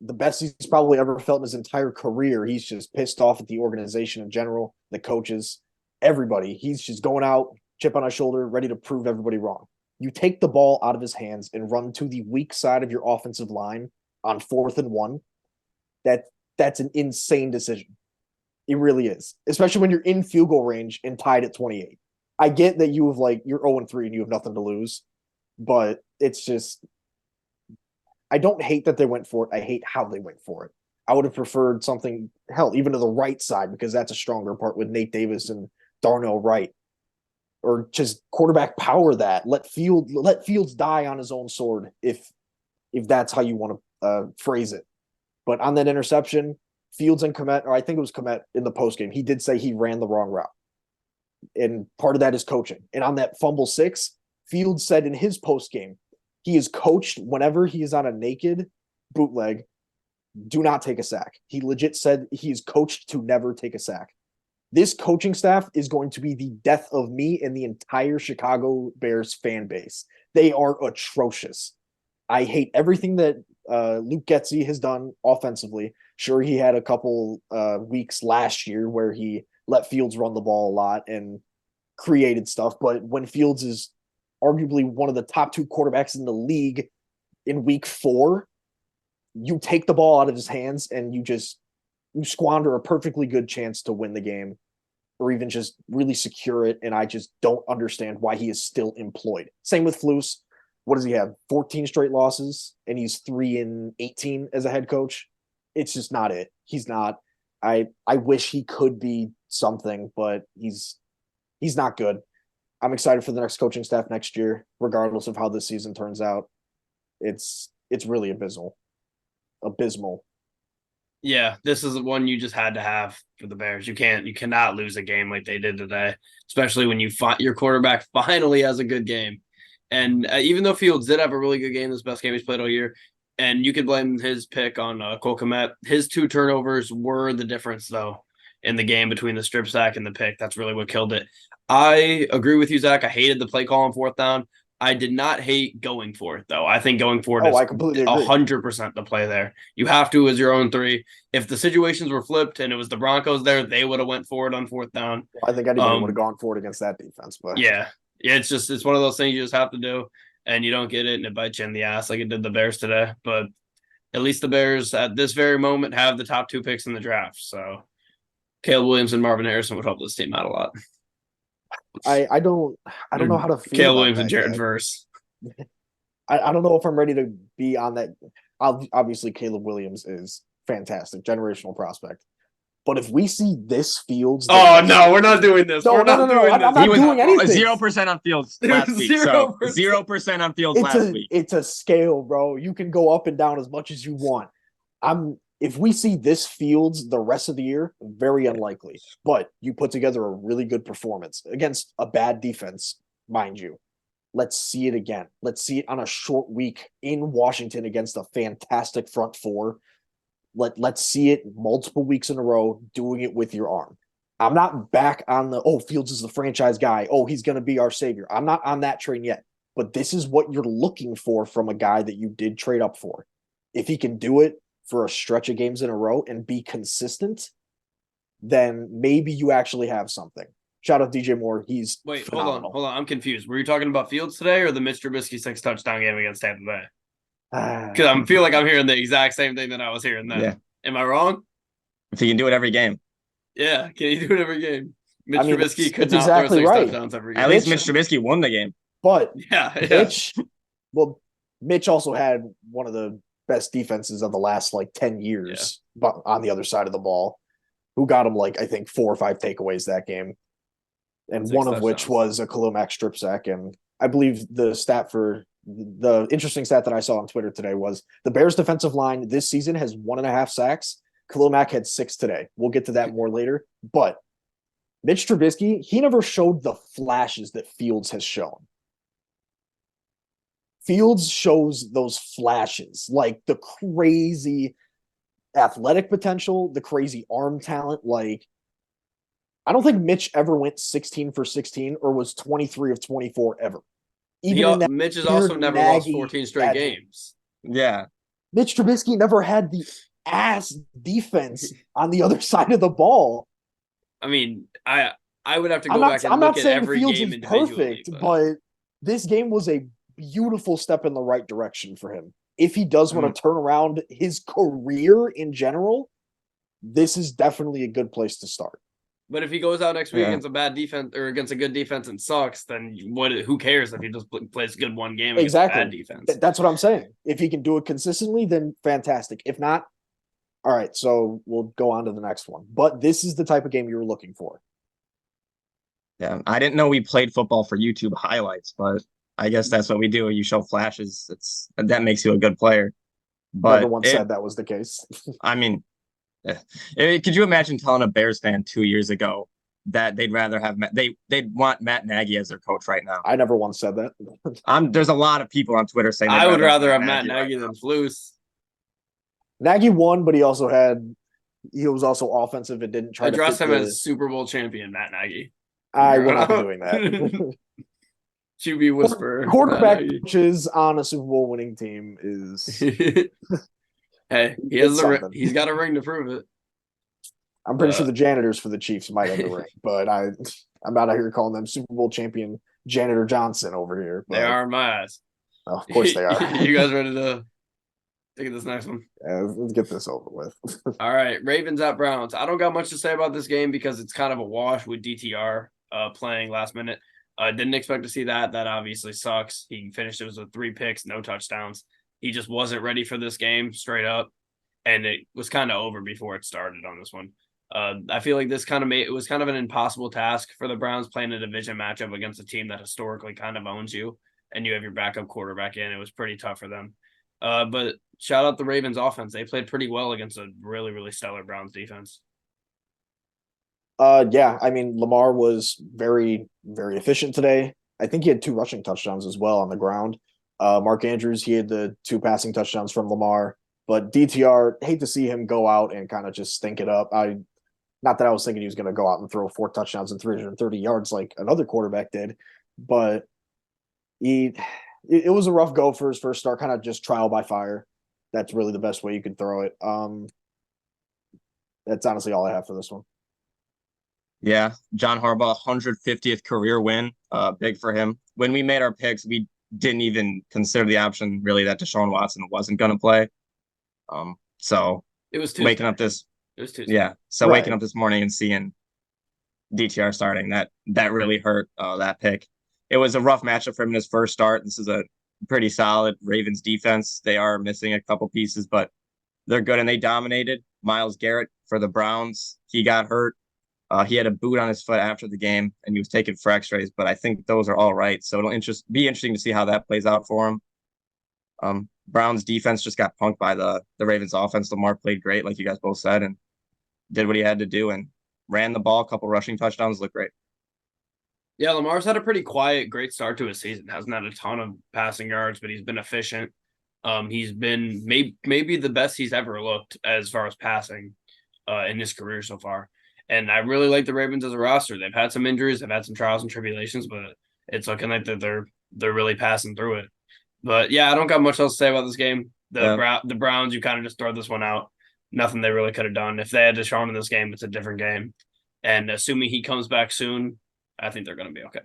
The best he's probably ever felt in his entire career. He's just pissed off at the organization in general, the coaches, everybody. He's just going out, chip on his shoulder, ready to prove everybody wrong. You take the ball out of his hands and run to the weak side of your offensive line on 4th and 1. That's an insane decision. It really is, especially when you're in field goal range and tied at 28. I get that you're 0-3 and you have nothing to lose, but it's just, I don't hate that they went for it. I hate how they went for it. I would have preferred something, even to the right side, because that's a stronger part with Nate Davis and Darnell Wright. Or just quarterback power that. Let Fields die on his own sword if that's how you want to phrase it. But on that interception, Fields and Kmet, or I think it was Kmet in the postgame, he did say he ran the wrong route. And part of that is coaching. And on that fumble 6, Fields said in his postgame, he is coached whenever he is on a naked bootleg, do not take a sack. He legit said he is coached to never take a sack. This coaching staff is going to be the death of me and the entire Chicago Bears fan base. They are atrocious. I hate everything that Luke Getsy has done offensively. Sure, he had a couple weeks last year where he let Fields run the ball a lot and created stuff. But when Fields is arguably one of the top 2 quarterbacks in the league in week 4, you take the ball out of his hands and you squander a perfectly good chance to win the game or even just really secure it. And I just don't understand why he is still employed. Same with Flus. What does he have? 14 straight losses, and he's 3-18 as a head coach. It's just not it. He's not. I wish he could be something, but he's not good. I'm excited for the next coaching staff next year, regardless of how this season turns out. It's really abysmal. Abysmal. Yeah, this is one you just had to have for the Bears. You cannot lose a game like they did today, especially when your quarterback finally has a good game. And even though Fields did have a really good game, this best game he's played all year, and you could blame his pick on Cole Kmet. His 2 turnovers were the difference, though, in the game between the strip sack and the pick. That's really what killed it. I agree with you, Zach. I hated the play call on 4th down. I did not hate going for it, though. I think going for it is I completely agree. 100% the play there. You have to as your own 3. If the situations were flipped and it was the Broncos there, they would have went for it on 4th down. I think anybody would have gone for it against that defense. But yeah, it's one of those things you just have to do, and you don't get it, and it bites you in the ass like it did the Bears today. But at least the Bears at this very moment have the top 2 picks in the draft. So Caleb Williams and Marvin Harrison would help this team out a lot. I don't know how to feel Caleb about Williams and that Jared yet. Verse. I don't know if I'm ready to be on that. Obviously, Caleb Williams is fantastic, generational prospect. But if we see this Fields, oh no, we're not doing this. No, we're not doing this. I'm not doing anything. 0% on Fields last week. 0% on Fields last week. It's a scale, bro. You can go up and down as much as you want. If we see this Fields the rest of the year, very unlikely. But you put together a really good performance against a bad defense, mind you. Let's see it again. Let's see it on a short week in Washington against a fantastic front 4. Let's see it multiple weeks in a row, doing it with your arm. I'm not back on Fields is the franchise guy. He's going to be our savior. I'm not on that train yet. But this is what you're looking for from a guy that you did trade up for. If he can do it for a stretch of games in a row and be consistent, then maybe you actually have something. Shout out DJ Moore. He's phenomenal. Hold on. I'm confused. Were you talking about Fields today or the Mitch Trubisky 6 touchdown game against Tampa Bay? Because I feel like I'm hearing the exact same thing that I was hearing then. Yeah. Am I wrong? If he can do it every game. Yeah, can he do it every game? Trubisky could not throw 6 touchdowns every game. At least Mitch Trubisky won the game. But Mitch also had one of the best defenses of the last 10 years but on the other side of the ball, who got him I think 4 or 5 takeaways that game. And 6 one of which was a Khalil Mack strip sack. And I believe the interesting stat that I saw on Twitter today was the Bears defensive line this season has 1.5 sacks. Khalil Mack had 6 today. We'll get to that more later. But Mitch Trubisky, he never showed the flashes that Fields has shown. Fields shows those flashes, like the crazy athletic potential, the crazy arm talent. I don't think Mitch ever went 16 for 16 or was 23 of 24 ever. Mitch has also never lost 14 straight games. Yeah. Mitch Trubisky never had the ass defense on the other side of the ball. I mean, I would have to go back and look at every game individually. Perfect, but this game was a beautiful step in the right direction for him. If he does want to turn around his career in general, this is definitely a good place to start. But if he goes out next week against a bad defense or against a good defense and sucks, then who cares if he just plays good one game against a bad defense? That's what I'm saying. If he can do it consistently, then fantastic. If not, all right, so we'll go on to the next one. But this is the type of game you were looking for. Yeah, I didn't know we played football for YouTube highlights, but I guess that's what we do. You show flashes. That makes you a good player. But everyone said that was the case. I mean, could you imagine telling a Bears fan 2 years ago that they'd rather have they'd want Matt Nagy as their coach right now? I never once said that. There's a lot of people on Twitter saying I would rather have Matt Nagy than Flus. Nagy won, but he was also offensive and didn't try address him as Super Bowl champion Matt Nagy. I will not be doing that. QB whisperer. Quarterback coaches on a Super Bowl winning team is. Hey, he's got a ring to prove it. I'm pretty sure the janitors for the Chiefs might have the ring, but I'm not out here calling them Super Bowl champion Janitor Johnson over here. But, they are in my eyes. Oh, of course they are. You guys ready to take this next one? Yeah, let's get this over with. All right, Ravens at Browns. I don't got much to say about this game because it's kind of a wash with DTR playing last minute. Didn't expect to see that. That obviously sucks. He finished it with 3 picks, no touchdowns. He just wasn't ready for this game straight up, and it was kind of over before it started on this one. I feel like this it was kind of an impossible task for the Browns playing a division matchup against a team that historically kind of owns you, and you have your backup quarterback in. It was pretty tough for them. But shout out the Ravens offense. They played pretty well against a really, really stellar Browns defense. Yeah, I mean, Lamar was very, very efficient today. I think he had 2 rushing touchdowns as well on the ground. Mark Andrews, he had the 2 passing touchdowns from Lamar. But DTR, hate to see him go out and kind of just stink it up. Not that I was thinking he was going to go out and throw 4 touchdowns and 330 yards like another quarterback did, but it was a rough go for his first start, kind of just trial by fire. That's really the best way you could throw it. That's honestly all I have for this one. Yeah, John Harbaugh, 150th career win. Big for him. When we made our picks, we didn't even consider the option really that Deshaun Watson wasn't going to play. So It was Tuesday. waking up this, It was Tuesday. yeah. So Right. waking up this morning and seeing DTR starting, that really hurt that pick. It was a rough matchup for him in his first start. This is a pretty solid Ravens defense. They are missing a couple pieces, but they're good and they dominated. Myles Garrett for the Browns, he got hurt. He had a boot on his foot after the game and he was taken for x-rays, but I think those are all right. So it'll be interesting to see how that plays out for him. Browns defense just got punked by the Ravens offense. Lamar played great, like you guys both said, and did what he had to do and ran the ball, a couple rushing touchdowns, looked great. Yeah, Lamar's had a pretty quiet, great start to his season. Hasn't had a ton of passing yards, but he's been efficient. He's been maybe the best he's ever looked as far as passing in his career so far. And I really like the Ravens as a roster. They've had some injuries, they've had some trials and tribulations, but it's looking like that they're really passing through it. But yeah, I don't got much else to say about this game. The Browns, you kind of just throw this one out. Nothing they really could have done. If they had Deshaun in this game, it's a different game. And assuming he comes back soon, I think they're going to be okay.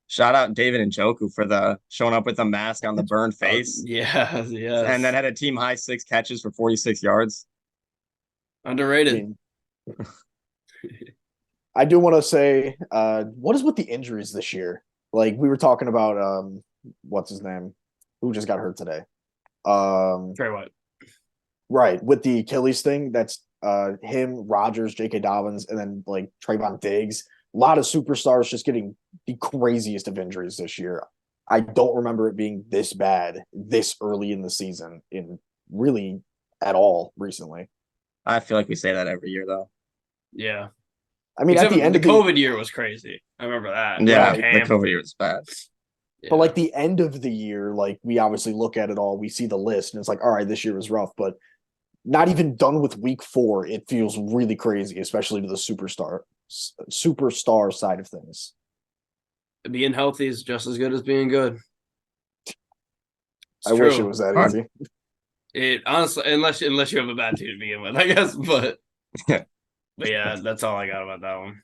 Shout out David Njoku for the showing up with a mask on the burned face. Yeah, yes. And then had a team high 6 catches for 46 yards. Underrated. I do want to say, what is with the injuries this year? Like we were talking about, what's his name, who just got hurt today? Trey White. Right, with the Achilles thing. That's him, Rodgers, J.K. Dobbins, and then like Trayvon Diggs. A lot of superstars just getting the craziest of injuries this year. I don't remember it being this bad this early in the season, in really at all recently. I feel like we say that every year, though. Yeah. I mean, Except at the end the of the COVID year was crazy. I remember that. Yeah, Right. the COVID year was bad. Yeah. But like the end of the year, like we obviously look at it all, we see the list, and it's like, all right, this year was rough, but not even done with week 4, it feels really crazy, especially to the superstar side of things. Being healthy is just as good as being good. I wish it was that Fine. easy. It honestly, unless you have a bad team to begin with, I guess. But yeah, that's all I got about that one.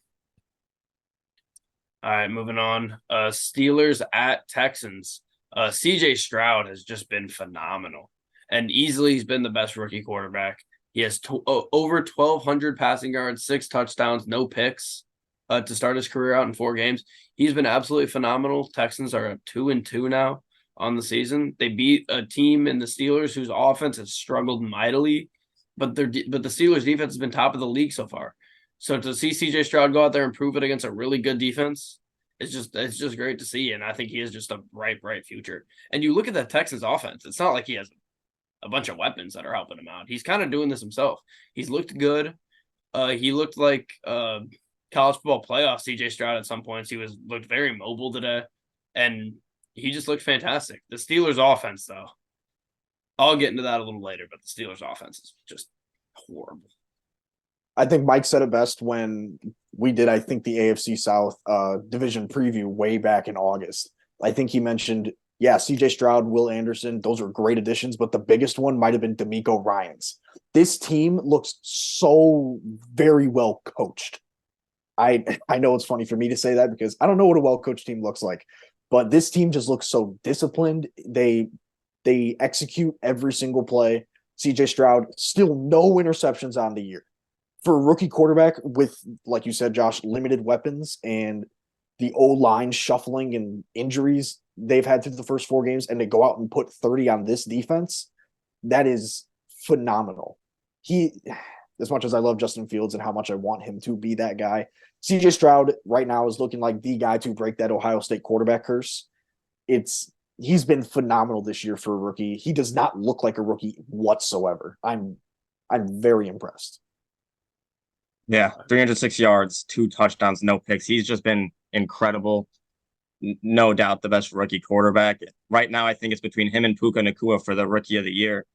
All right, moving on. Steelers at Texans. CJ Stroud has just been phenomenal, and easily he's been the best rookie quarterback. He has over 1,200 passing yards, 6 touchdowns, no picks to start his career out in 4 games. He's been absolutely phenomenal. Texans are 2-2 now on the season. They beat a team in the Steelers whose offense has struggled mightily, but the Steelers defense has been top of the league so far. So to see CJ Stroud go out there and prove it against a really good defense, it's just great to see. And I think he is just a bright future. And you look at the Texans offense, it's not like he has a bunch of weapons that are helping him out. He's kind of doing this himself. He's looked good. He looked like college football playoff CJ Stroud at some points. He looked very mobile today, and he just looked fantastic. The Steelers offense, though, I'll get into that a little later, but the Steelers offense is just horrible. I think Mike said it best when we did, I think, the AFC South division preview way back in August. I think he mentioned, yeah, CJ Stroud, Will Anderson, those are great additions, but the biggest one might have been D'Amico Ryans. This team looks so very well coached. I know it's funny for me to say that because I don't know what a well-coached team looks like, but this team just looks so disciplined. They execute every single play. CJ Stroud, still no interceptions on the year. For a rookie quarterback with, like you said, Josh, limited weapons and the O-line shuffling and injuries they've had through the first 4 games, and to go out and put 30 on this defense, that is phenomenal. As much as I love Justin Fields and how much I want him to be that guy, CJ Stroud right now is looking like the guy to break that Ohio State quarterback curse. It's he's been phenomenal this year for a rookie. He does not look like a rookie whatsoever. I'm very impressed. Yeah, 306 yards, 2 touchdowns, no picks. He's just been incredible. No doubt the best rookie quarterback. Right now, I think it's between him and Puka Nacua for the rookie of the year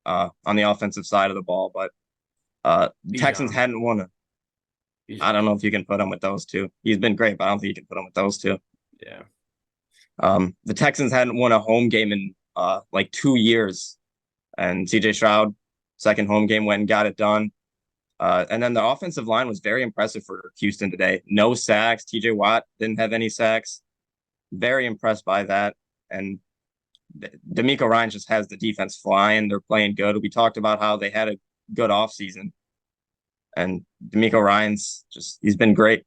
on the offensive side of the ball. But Texans Bijan. hadn't won a. I don't know if you can put him with those two. He's been great, but I don't think you can put him with those two. Yeah. The Texans hadn't won a home game in like 2 years, and CJ Stroud, second home game, went and got it done. And then the offensive line was very impressive for Houston today. No sacks. TJ Watt didn't have any sacks. Very impressed by that. And D'Amico Ryan just has the defense flying. They're playing good. We talked about how they had a good offseason. And D'Amico Ryan's he's been great.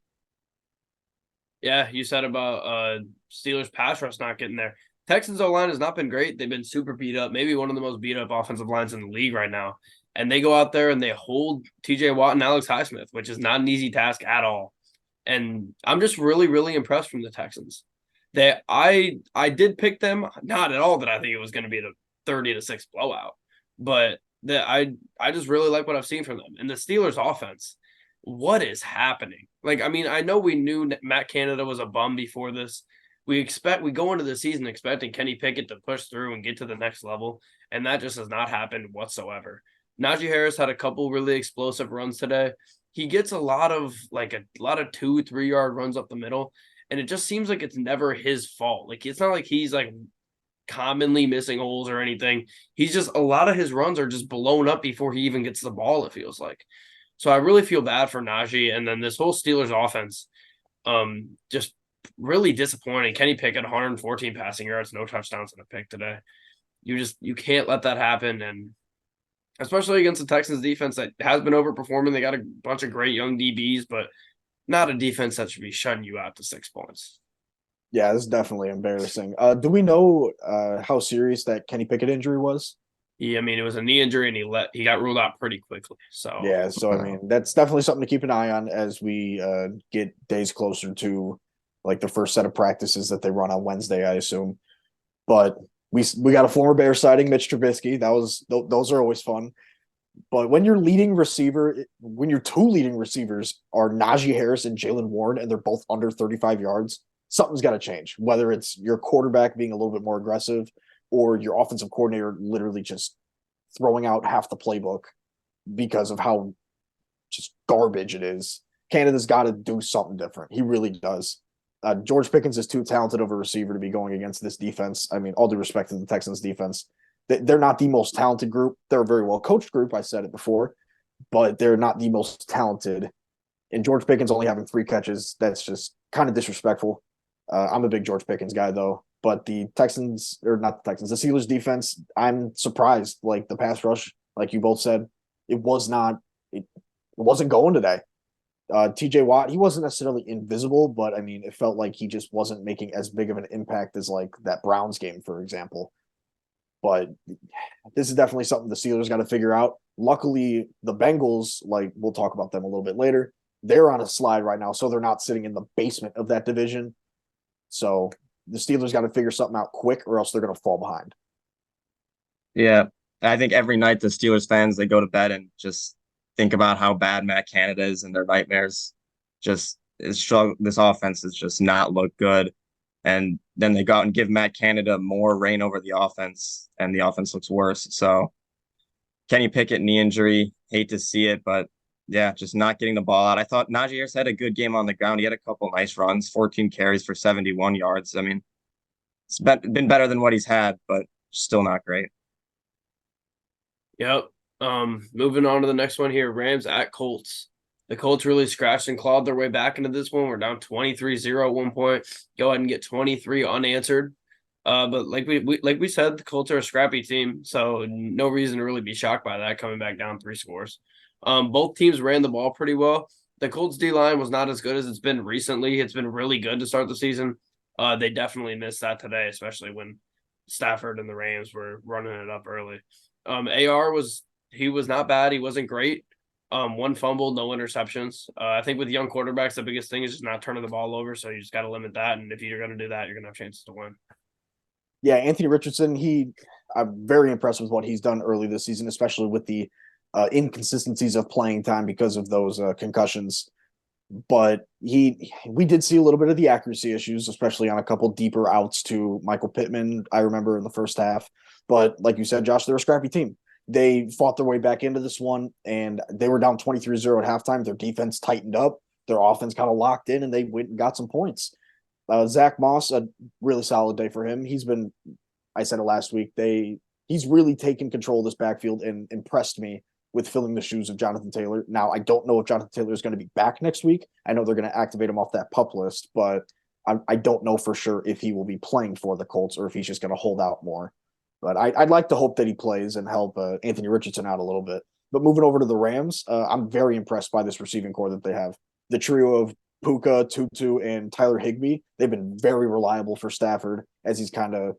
Yeah, you said about Steelers pass rush not getting there. Texans O-line has not been great. They've been super beat up, maybe one of the most beat up offensive lines in the league right now. And they go out there and they hold TJ Watt and Alex Highsmith, which is not an easy task at all. And I'm just really, really impressed from the Texans. I did pick them, not at all that I think it was going to be the 30-6 blowout, but that I just really like what I've seen from them. And the Steelers offense, what is happening? Like, I mean, I know we knew Matt Canada was a bum before this. We go into the season expecting Kenny Pickett to push through and get to the next level, and that just has not happened whatsoever. Najee Harris had a couple really explosive runs today. He gets a lot of 2-3 yard runs up the middle, and it just seems like it's never his fault. Like, it's not like he's like commonly missing holes or anything. He's just, a lot of his runs are just blown up before he even gets the ball, it feels like. So I really feel bad for Najee. And then this whole Steelers offense, just really disappointing. Kenny Pickett, 114 passing yards, no touchdowns and a pick today. You can't let that happen. And especially against the Texans defense that has been overperforming. They got a bunch of great young DBs, but not a defense that should be shutting you out to 6 points. Yeah, this is definitely embarrassing. Do we know how serious that Kenny Pickett injury was? Yeah, I mean, it was a knee injury, and he got ruled out pretty quickly. So yeah, so I mean, that's definitely something to keep an eye on as we get days closer to like the first set of practices that they run on Wednesday, I assume. But we got a former Bear sighting, Mitch Trubisky. Those are always fun. But when your two leading receivers are Najee Harris and Jalen Warren, and they're both under 35 yards, something's got to change. Whether it's your quarterback being a little bit more aggressive, or your offensive coordinator literally just throwing out half the playbook because of how just garbage it is. Canada's got to do something different. He really does. George Pickens is too talented of a receiver to be going against this defense. I mean, all due respect to the Texans defense. They're not the most talented group. They're a very well coached group. I said it before, but they're not the most talented. And George Pickens only having 3 catches, that's just kind of disrespectful. I'm a big George Pickens guy, though. But the Texans, or not the Texans, the Steelers defense, I'm surprised. Like the pass rush, like you both said, it wasn't going today. TJ Watt, he wasn't necessarily invisible, but I mean, it felt like he just wasn't making as big of an impact as like that Browns game, for example. But this is definitely something the Steelers got to figure out. Luckily, the Bengals, like we'll talk about them a little bit later, they're on a slide right now, so they're not sitting in the basement of that division. So the Steelers got to figure something out quick, or else they're going to fall behind. Yeah, I think every night the Steelers fans, they go to bed and just think about how bad Matt Canada is and their nightmares. This offense has just not looked good. And then they go out and give Matt Canada more reign over the offense, and the offense looks worse. So Kenny Pickett knee injury, hate to see it, but yeah, just not getting the ball out. I thought Najee Harris had a good game on the ground. He had a couple nice runs, 14 carries for 71 yards. I mean, it's been better than what he's had, but still not great. Yep. Moving on to the next one here, Rams at Colts. The Colts really scratched and clawed their way back into this one. We're down 23-0 at one point. Go ahead and get 23 unanswered. But like we said, the Colts are a scrappy team, so no reason to really be shocked by that, coming back down 3 scores. Both teams ran the ball pretty well. The Colts D-line was not as good as it's been recently. It's been really good to start the season. They definitely missed that today, especially when Stafford and the Rams were running it up early. AR was not bad. He wasn't great. 1 fumble, no interceptions. I think with young quarterbacks, the biggest thing is just not turning the ball over. So you just got to limit that. And if you're going to do that, you're going to have chances to win. Yeah, Anthony Richardson, I'm very impressed with what he's done early this season, especially with the inconsistencies of playing time because of those concussions. But we did see a little bit of the accuracy issues, especially on a couple deeper outs to Michael Pittman, I remember in the first half. But like you said, Josh, they're a scrappy team. They fought their way back into this one, and they were down 23-0 at halftime. Their defense tightened up. Their offense kind of locked in, and they went and got some points. Zach Moss, a really solid day for him. I said it last week, he's really taken control of this backfield and impressed me with filling the shoes of Jonathan Taylor. Now, I don't know if Jonathan Taylor is going to be back next week. I know they're going to activate him off that PUP list, but I don't know for sure if he will be playing for the Colts or if he's just going to hold out more. But I'd like to hope that he plays and help Anthony Richardson out a little bit. But moving over to the Rams, I'm very impressed by this receiving core that they have. The trio of Puka, Tutu, and Tyler Higbee, they've been very reliable for Stafford as he's kind of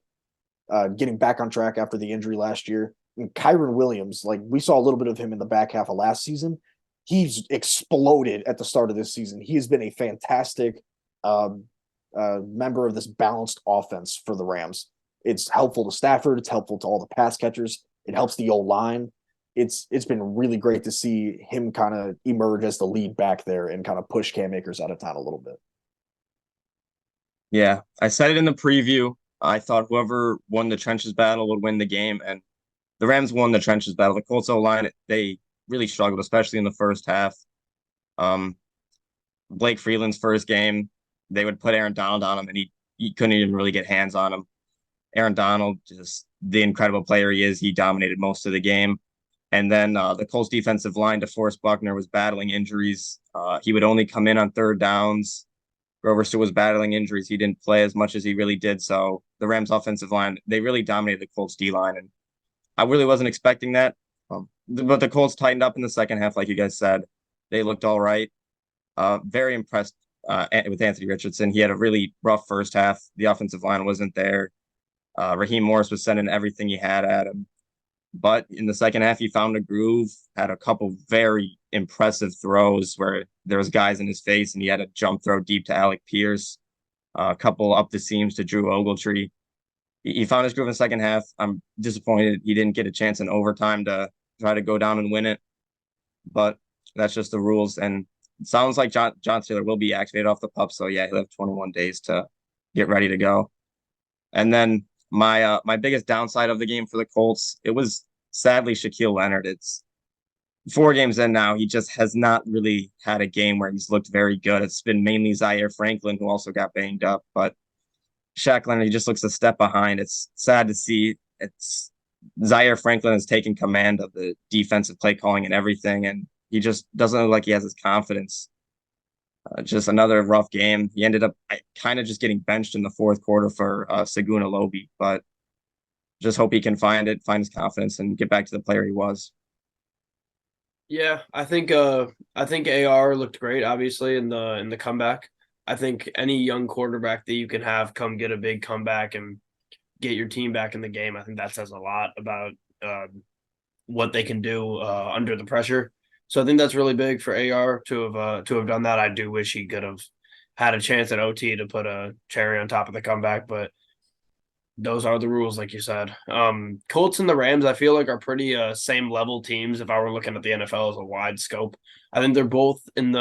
getting back on track after the injury last year. And Kyron Williams, like we saw a little bit of him in the back half of last season. He's exploded at the start of this season. He has been a fantastic member of this balanced offense for the Rams. It's helpful to Stafford. It's helpful to all the pass catchers. It helps the O-line. It's been really great to see him kind of emerge as the lead back there and kind of push Cam Akers out of town a little bit. Yeah, I said it in the preview. I thought whoever won the trenches battle would win the game, and the Rams won the trenches battle. The Colts O-line, they really struggled, especially in the first half. Blake Freeland's first game, they would put Aaron Donald on him, and he couldn't even really get hands on him. Aaron Donald, just the incredible player he is, he dominated most of the game. And then the Colts defensive line, DeForest Buckner, was battling injuries. He would only come in on third downs. Grover Stewart was battling injuries. He didn't play as much as he really did. So the Rams offensive line, they really dominated the Colts D line. And I really wasn't expecting that. But the Colts tightened up in the second half, like you guys said. They looked all right. Very impressed with Anthony Richardson. He had a really rough first half. The offensive line wasn't there. Raheem Morris was sending everything he had at him. But in the second half, he found a groove, had a couple very impressive throws where there was guys in his face, and he had a jump throw deep to Alec Pierce, a couple up the seams to Drew Ogletree. He found his groove in the second half. I'm disappointed he didn't get a chance in overtime to try to go down and win it, but that's just the rules. And it sounds like John Taylor will be activated off the PUP, so yeah, he'll have 21 days to get ready to go. And then my biggest downside of the game for the Colts, it was sadly Shaquille Leonard. It's 4 games in now. He just has not really had a game where he's looked very good. It's been mainly Zaire Franklin, who also got banged up, but Shaq Leonard, he just looks a step behind. It's sad to see. It's Zaire Franklin has taken command of the defensive play calling and everything, and he just doesn't look like he has his confidence. Just another rough game. He ended up kind of just getting benched in the fourth quarter for Saguna Lobi, but just hope he can find his confidence, and get back to the player he was. Yeah, I think AR looked great, obviously, in the comeback. I think any young quarterback that you can have come get a big comeback and get your team back in the game, I think that says a lot about what they can do under the pressure. So I think that's really big for AR to have done that. I do wish he could have had a chance at OT to put a cherry on top of the comeback, but those are the rules, like you said. Colts and the Rams, I feel like, are pretty same level teams if I were looking at the NFL as a wide scope. I think they're both in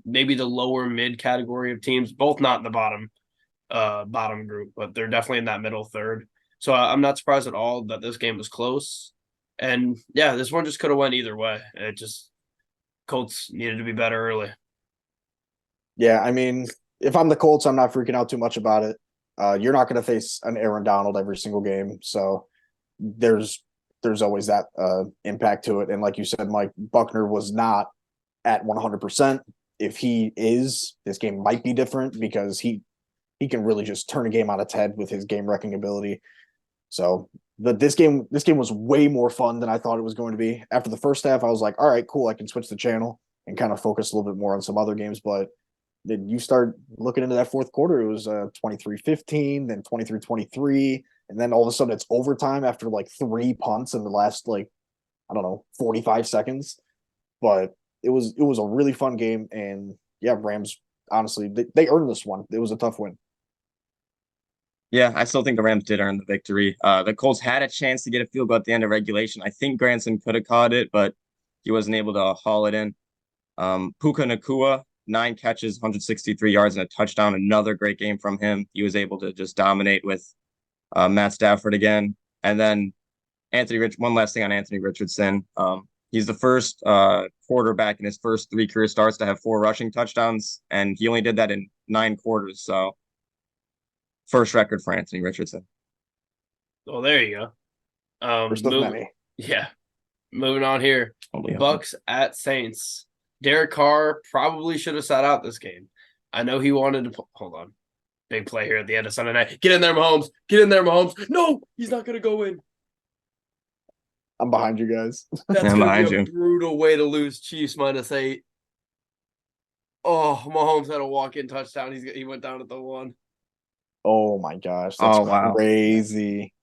maybe the lower mid category of teams, both not in the bottom group, but they're definitely in that middle third. So I'm not surprised at all that this game was close. And yeah, this one just could have went either way. It just Colts needed to be better early. Yeah, I mean, if I'm the Colts, I'm not freaking out too much about it. You're not going to face an Aaron Donald every single game, so there's always that impact to it. And like you said, Mike, Buckner was not at 100%. If he is, this game might be different because he can really just turn a game on its head with his game wrecking ability. So this game was way more fun than I thought it was going to be. After the first half, I was like, all right, cool, I can switch the channel and kind of focus a little bit more on some other games. But then you start looking into that fourth quarter, it was 23-15, then 23-23, and then all of a sudden it's overtime after like 3 punts in the last, like, I don't know, 45 seconds. But it was a really fun game, and yeah, Rams, honestly, they earned this one. It was a tough win. Yeah, I still think the Rams did earn the victory. The Colts had a chance to get a field goal at the end of regulation. I think Granson could have caught it, but he wasn't able to haul it in. Puka Nakua, 9 catches, 163 yards, and a touchdown. Another great game from him. He was able to just dominate with Matt Stafford again. And then one last thing on Anthony Richardson. He's the first quarterback in his first 3 career starts to have 4 rushing touchdowns, and he only did that in 9 quarters. So first record for Anthony Richardson. Well, there you go. First of many. Yeah. Moving on here. Only Bucks at Saints. Derek Carr probably should have sat out this game. I know he wanted to hold on. Big play here at the end of Sunday night. Get in there, Mahomes. Get in there, Mahomes. No, he's not going to go in. I'm behind you guys. That's going to be a brutal way to lose. Chiefs -8. Oh, Mahomes had a walk-in touchdown. He went down at the 1. Oh my gosh, that's crazy.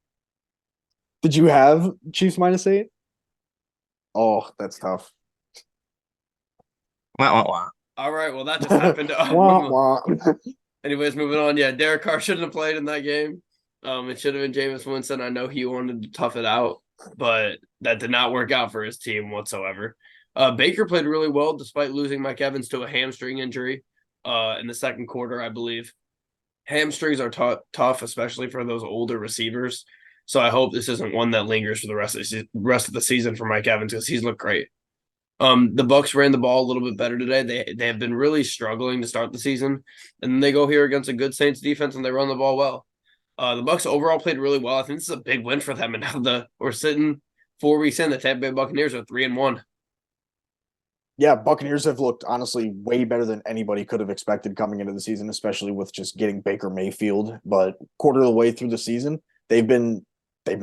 Did you have Chiefs -8? Oh, that's tough. All right, well, that just happened. Anyways, moving on. Yeah, Derek Carr shouldn't have played in that game. It should have been Jameis Winston. I know he wanted to tough it out, but that did not work out for his team whatsoever. Baker played really well despite losing Mike Evans to a hamstring injury in the second quarter, I believe. Hamstrings are tough, especially for those older receivers. So I hope this isn't one that lingers for the rest of the season for Mike Evans because he's looked great. The Bucks ran the ball a little bit better today. They have been really struggling to start the season, and then they go here against a good Saints defense and they run the ball well. The Bucks overall played really well. I think this is a big win for them. And now we're sitting 4 weeks in. The Tampa Bay Buccaneers are 3-1. Yeah, Buccaneers have looked honestly way better than anybody could have expected coming into the season, especially with just getting Baker Mayfield. But quarter of the way through the season, they've been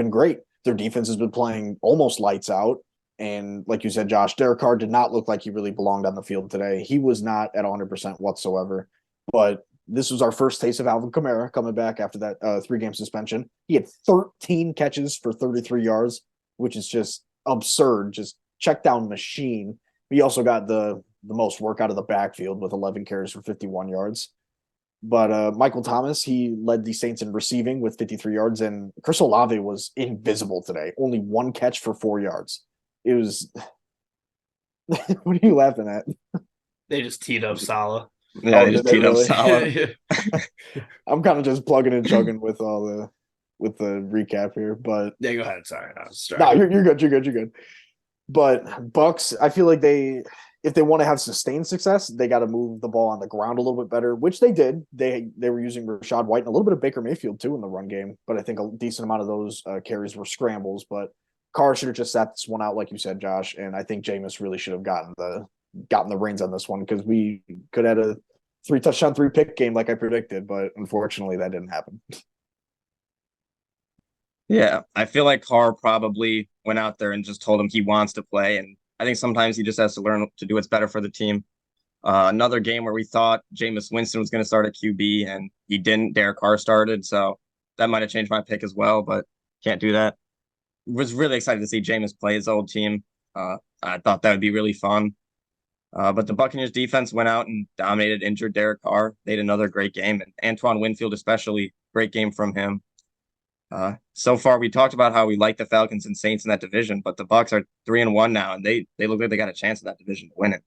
great. Their defense has been playing almost lights out. And like you said, Josh, Derek Carr did not look like he really belonged on the field today. He was not at 100% whatsoever. But this was our first taste of Alvin Kamara coming back after that 3-game suspension. He had 13 catches for 33 yards, which is just absurd. Just check down machine. He also got the most work out of the backfield with 11 carries for 51 yards. But Michael Thomas, he led the Saints in receiving with 53 yards, and Chris Olave was invisible today. Only 1 catch for 4 yards. It was – what are you laughing at? They just teed up Salah. Yeah, they just teed up Salah. I'm kind of just plugging and chugging with the recap here. But yeah, go ahead. Sorry. No, you're good. You're good. But Bucks, I feel like if they want to have sustained success, they got to move the ball on the ground a little bit better, which they did. They were using Rashad White and a little bit of Baker Mayfield too in the run game, but I think a decent amount of those carries were scrambles. But Carr should have just sat this one out, like you said, Josh, and I think Jameis really should have gotten the reins on this one because we could have had a 3-touchdown, 3-pick game like I predicted, but unfortunately that didn't happen. Yeah, I feel like Carr probably went out there and just told him he wants to play. And I think sometimes he just has to learn to do what's better for the team. Another game where we thought Jameis Winston was going to start at QB and he didn't. Derek Carr started. So that might have changed my pick as well, but can't do that. Was really excited to see Jameis play his old team. I thought that would be really fun. But the Buccaneers defense went out and dominated injured Derek Carr. They had another great game. And Antoine Winfield especially, great game from him. So far, we talked about how we like the Falcons and Saints in that division, but the Bucs are 3-1 now, and they look like they got a chance in that division to win it.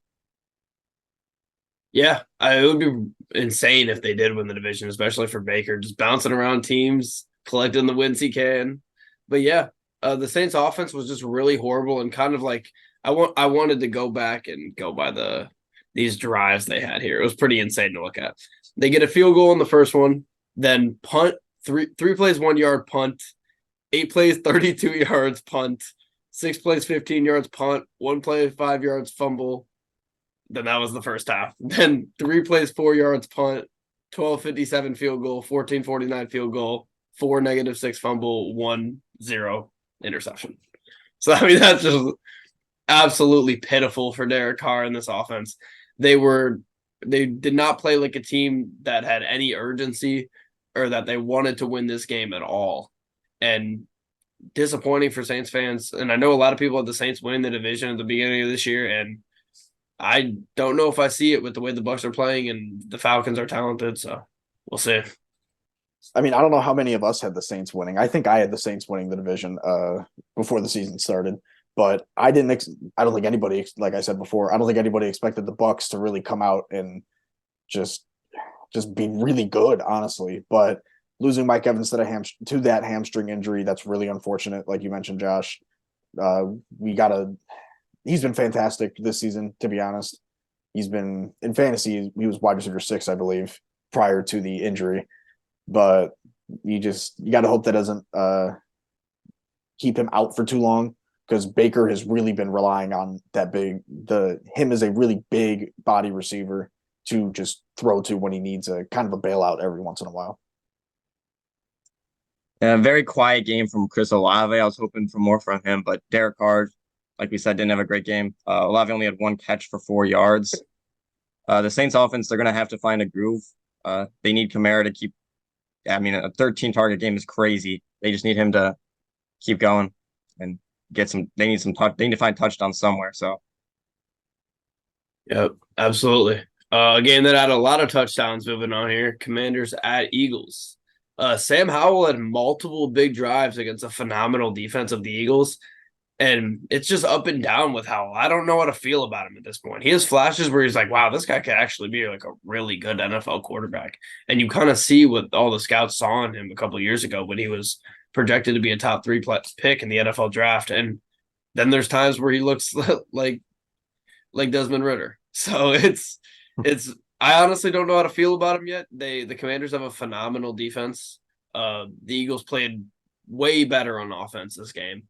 Yeah, it would be insane if they did win the division, especially for Baker, just bouncing around teams, collecting the wins he can. But yeah, the Saints offense was just really horrible and kind of like I wanted to go back and go by these drives they had here. It was pretty insane to look at. They get a field goal in the first one, then punt. Three plays, 1 yard punt, 8 plays, 32 yards punt, 6 plays, 15 yards punt, 1 play, 5 yards fumble. Then that was the first half. Then 3 plays, 4 yards punt, 12:57 field goal, 14:49 field goal, 4 -6 fumble, 1-0 interception. So I mean that's just absolutely pitiful for Derek Carr in this offense. They did not play like a team that had any urgency or that they wanted to win this game at all. And disappointing for Saints fans. And I know a lot of people had the Saints winning the division at the beginning of this year, and I don't know if I see it with the way the Bucs are playing and the Falcons are talented, so we'll see. I mean, I don't know how many of us had the Saints winning. I think I had the Saints winning the division before the season started, but I didn't. I don't think anybody, like I said before, I don't think anybody expected the Bucks to really come out and just be really good, honestly. But losing Mike Evans to that hamstring injury, that's really unfortunate. Like you mentioned, Josh, we gotta. He's been fantastic this season, to be honest. He's been in fantasy. He was wide receiver 6, I believe, prior to the injury. But you got to hope that doesn't keep him out for too long, because Baker has really been relying on him as a really big body receiver to just throw to when he needs a kind of a bailout every once in a while. A very quiet game from Chris Olave. I was hoping for more from him, but Derek Carr, like we said, didn't have a great game. Olave only had 1 catch for 4 yards. The Saints offense, they're going to have to find a groove. They need Kamara to keep. I mean, a 13 target game is crazy. They just need him to keep going and get some. They need to find touchdowns somewhere. So, Yep, absolutely. A game that had a lot of touchdowns. Moving on here, Commanders at Eagles. Sam Howell had multiple big drives against a phenomenal defense of the Eagles. And it's just up and down with Howell. I don't know how to feel about him at this point. He has flashes where he's like, wow, this guy could actually be like a really good NFL quarterback. And you kind of see what all the scouts saw in him a couple of years ago when he was projected to be a top 3 pick in the NFL draft. And then there's times where he looks like Desmond Ridder. So I honestly don't know how to feel about him yet. The Commanders have a phenomenal defense. The Eagles played way better on offense this game.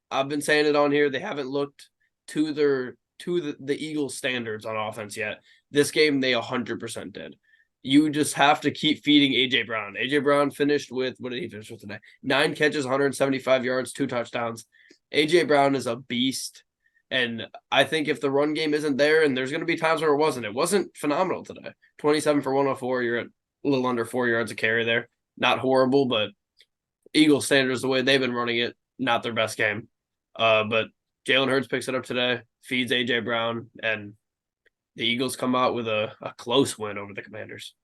I've been saying it on here. They haven't looked to the Eagles standards on offense yet. This game, they 100% did. You just have to keep feeding A.J. Brown. A.J. Brown finished with, what did he finish with today? 9 catches, 175 yards, 2 touchdowns. A.J. Brown is a beast. And I think if the run game isn't there, and there's going to be times where it wasn't phenomenal today. 27 for 104. You're at a little under 4 yards a carry there. Not horrible, but Eagles standards, the way they've been running it, not their best game. But Jalen Hurts picks it up today, feeds A.J. Brown, and the Eagles come out with a close win over the Commanders.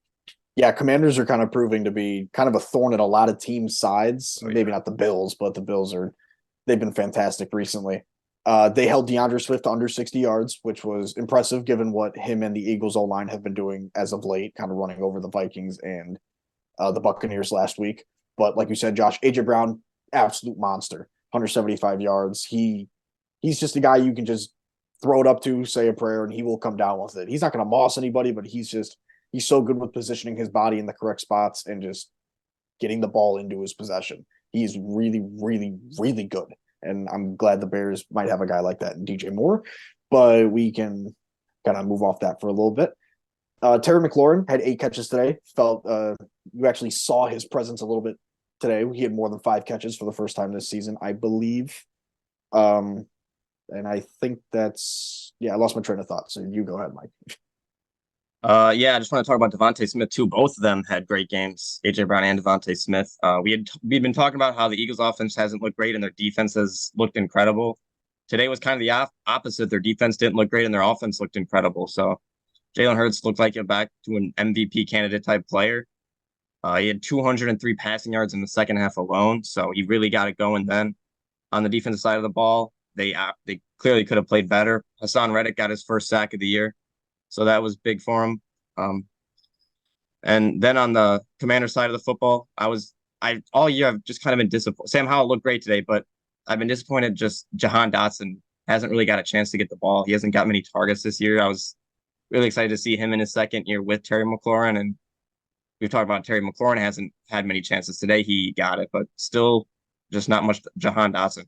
Yeah, Commanders are kind of proving to be kind of a thorn at a lot of teams' sides. Oh, yeah. Maybe not the Bills, but the Bills they've been fantastic recently. They held DeAndre Swift to under 60 yards, which was impressive given what him and the Eagles O-line have been doing as of late, kind of running over the Vikings and the Buccaneers last week. But like you said, Josh, A.J. Brown, absolute monster. 175 yards. He's just a guy you can just throw it up to, say a prayer, and he will come down with it. He's not going to moss anybody, but he's so good with positioning his body in the correct spots and just getting the ball into his possession. He's really, really, really good. And I'm glad the Bears might have a guy like that in DJ Moore, but we can kind of move off that for a little bit. Terry McLaurin had 8 catches today. You actually saw his presence a little bit today. He had more than 5 catches for the first time this season, I believe. And I think I lost my train of thought. So you go ahead, Mike. I just want to talk about Devontae Smith too. Both of them had great games, A.J. Brown and Devontae Smith. We'd been talking about how the Eagles offense hasn't looked great and their defense has looked incredible. Today was kind of the opposite. Their defense didn't look great and their offense looked incredible. So Jalen Hurts looked like a back to an MVP candidate type player. He had 203 passing yards in the second half alone, so he really got it going then. On the defensive side of the ball, they clearly could have played better. Hassan Reddick got his first sack of the year, so that was big for him. And then on the Commander side of the football, all year I've just kind of been disappointed. Sam Howell looked great today, but I've been disappointed. Just Jahan Dotson hasn't really got a chance to get the ball. He hasn't got many targets this year. I was really excited to see him in his second year with Terry McLaurin, and we've talked about Terry McLaurin hasn't had many chances today. He got it, but still just not much Jahan Dotson.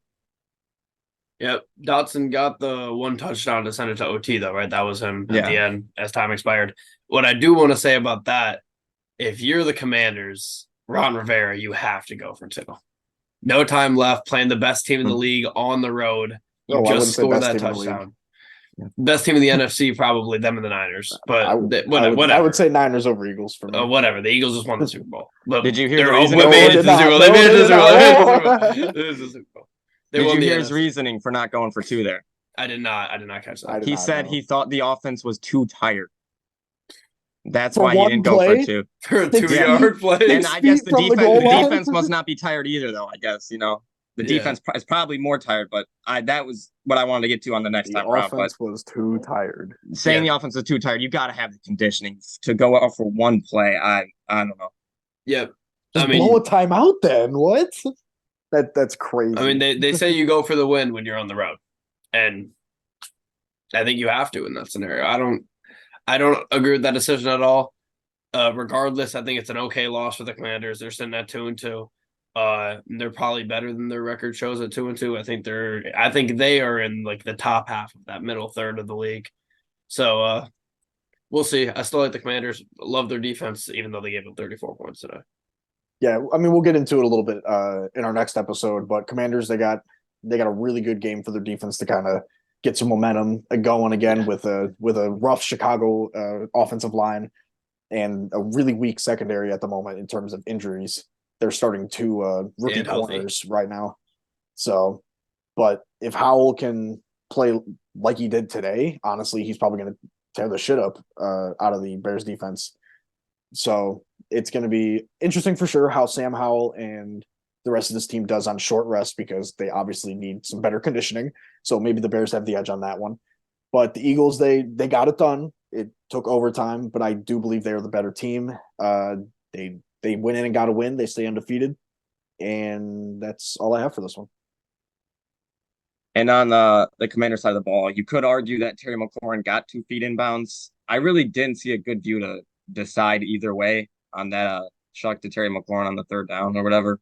Yep. Dotson got the 1 touchdown to send it to OT, though, right? That was him at the end as time expired. What I do want to say about that, if you're the Commanders, Ron Rivera, you have to go for 2. No time left, playing the best team in the league on the road. You just scored that touchdown. Best team in the NFC, probably them and the Niners. But whatever. I would say Niners over Eagles for me. Whatever. The Eagles just won the Super Bowl. But did you hear the reasoning? They made it to the Super Bowl. They made it to the Super Bowl. Did you hear his reasoning for not going for 2 there? I did not catch that. He said he thought the offense was too tired. That's For why he one didn't go for play? two. For a 6 2-yard feet, play. And 6 I guess feet from the goal the line? defense must not be tired either, though. I guess the Yeah. defense is probably more tired, but that was what I wanted to get to on the next The time around. But offense was too tired. saying Yeah. the offense is too tired, you got to have the conditioning to go out for one play. I don't know. Yep. Just blow a timeout then. What? That's crazy. I mean, they say you go for the win when you're on the road, and I think you have to in that scenario. I don't agree with that decision at all. Regardless, I think it's an okay loss for the Commanders. They're sitting at 2-2. They're probably better than their record shows at 2-2. I think they are in like the top half of that middle third of the league. So we'll see. I still like the Commanders. Love their defense, even though they gave up 34 points today. Yeah, I mean, we'll get into it a little bit in our next episode, but Commanders, they got a really good game for their defense to kind of get some momentum going again with a rough Chicago offensive line and a really weak secondary at the moment in terms of injuries. They're starting two rookie corners right now. So, but if Howell can play like he did today, honestly, he's probably going to tear the shit up out of the Bears defense. So it's going to be interesting for sure how Sam Howell and the rest of this team does on short rest, because they obviously need some better conditioning. So maybe the Bears have the edge on that one. But the Eagles, they got it done. It took overtime, but I do believe they are the better team. They went in and got a win. They stay undefeated. And that's all I have for this one. And on the Commander side of the ball, you could argue that Terry McLaurin got 2 feet inbounds. I really didn't see a good view to decide either way on that chuck to Terry McLaurin on the 3rd down or whatever.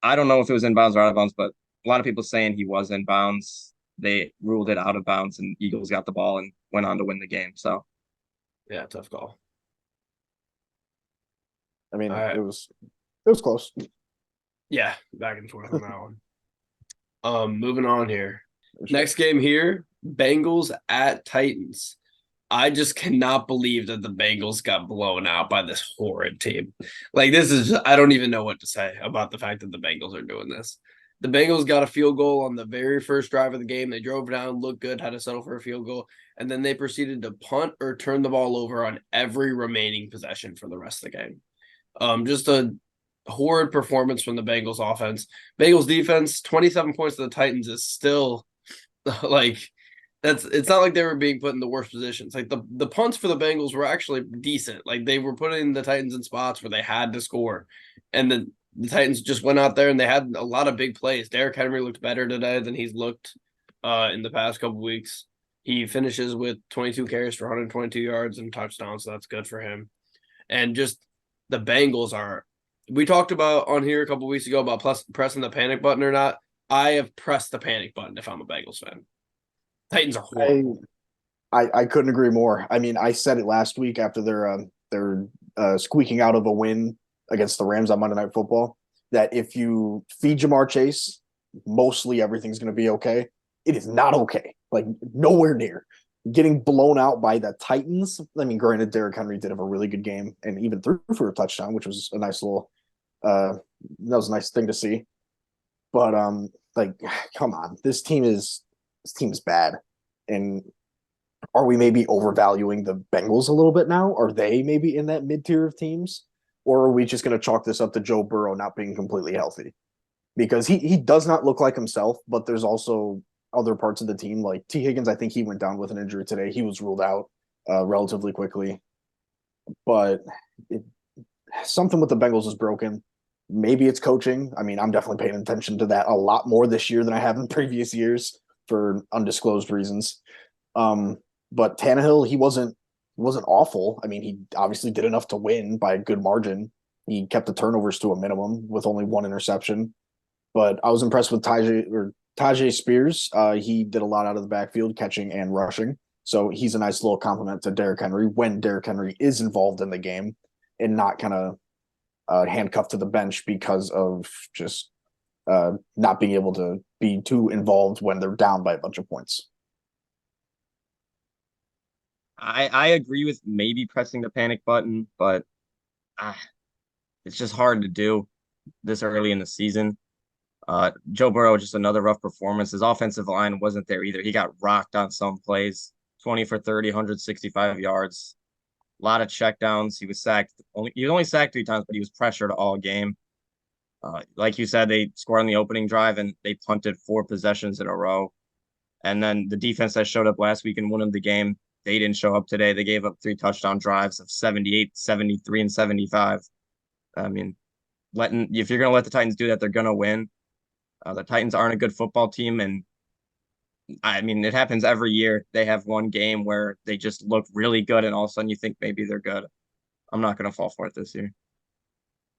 I don't know if it was inbounds or out of bounds, but a lot of people saying he was in bounds. They ruled it out of bounds, and Eagles got the ball and went on to win the game. So, yeah, tough call. I mean, it was close. Yeah, back and forth on that one. Moving on here. Next game here, Bengals at Titans. I just cannot believe that the Bengals got blown out by this horrid team. Like, this is I don't even know what to say about the fact that the Bengals are doing this. The Bengals got a field goal on the very first drive of the game. They drove down, looked good, had to settle for a field goal, and then they proceeded to punt or turn the ball over on every remaining possession for the rest of the game. Just a horrid performance from the Bengals offense. Bengals defense, 27 points to the Titans is still like it's not like they were being put in the worst positions. Like the punts for the Bengals were actually decent. Like they were putting the Titans in spots where they had to score. And the Titans just went out there and they had a lot of big plays. Derrick Henry looked better today than he's looked in the past couple weeks. He finishes with 22 carries for 122 yards and touchdowns, so that's good for him. And just the Bengals are – we talked about on here a couple weeks ago about pressing the panic button or not. I have pressed the panic button if I'm a Bengals fan. Titans are horrible. I couldn't agree more. I mean, I said it last week after their squeaking out of a win against the Rams on Monday Night Football, that if you feed Jamar Chase, mostly everything's going to be okay. It is not okay. Like, nowhere near. Getting blown out by the Titans. I mean, granted, Derrick Henry did have a really good game and even threw for a touchdown, which was a nice little that was a nice thing to see. But like, come on. This team is bad. And are we maybe overvaluing the Bengals a little bit now? Are they maybe in that mid-tier of teams? Or are we just going to chalk this up to Joe Burrow not being completely healthy? Because he does not look like himself, but there's also other parts of the team. Like T. Higgins, I think he went down with an injury today. He was ruled out relatively quickly. But something with the Bengals is broken. Maybe it's coaching. I mean, I'm definitely paying attention to that a lot more this year than I have in previous years for undisclosed reasons. But Tannehill, he wasn't awful. I mean, he obviously did enough to win by a good margin. He kept the turnovers to a minimum with only 1 interception. But I was impressed with Tajay Spears. He did a lot out of the backfield, catching and rushing. So he's a nice little compliment to Derrick Henry when Derrick Henry is involved in the game and not kind of handcuffed to the bench because of just not being able to be too involved when they're down by a bunch of points. I agree with maybe pressing the panic button, but it's just hard to do this early in the season. Joe Burrow, just another rough performance. His offensive line wasn't there either. He got rocked on some plays, 20 for 30, 165 yards. A lot of checkdowns. He was only sacked 3 times, but he was pressured all game. Like you said, they scored on the opening drive and they punted 4 possessions in a row. And then the defense that showed up last week and won the game, they didn't show up today. They gave up 3 touchdown drives of 78, 73, and 75. I mean, if you're going to let the Titans do that, they're going to win. The Titans aren't a good football team, and I mean, it happens every year. They have one game where they just look really good, and all of a sudden you think maybe they're good. I'm not going to fall for it this year.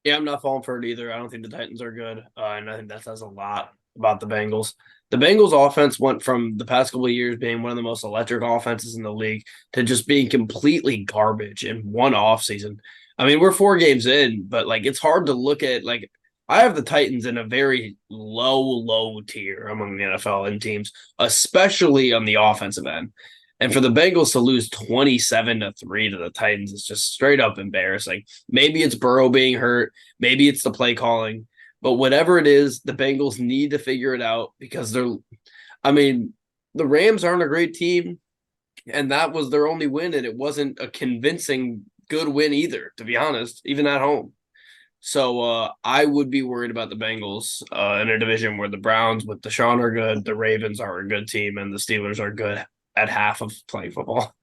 Yeah, I'm not falling for it either. I don't think the Titans are good, and I think that says a lot about the Bengals. The Bengals offense went from the past couple of years being one of the most electric offenses in the league to just being completely garbage in one offseason. I mean, we're 4 games in, but like it's hard to look at like I have the Titans in a very low tier among the NFL and teams, especially on the offensive end. And for the Bengals to lose 27-3 to the Titans is just straight up embarrassing. Maybe it's Burrow being hurt. Maybe it's the play calling. But whatever it is, the Bengals need to figure it out because I mean, the Rams aren't a great team, and that was their only win, and it wasn't a convincing good win either, to be honest, even at home. So I would be worried about the Bengals in a division where the Browns with Deshaun are good, the Ravens are a good team, and the Steelers are good at half of playing football.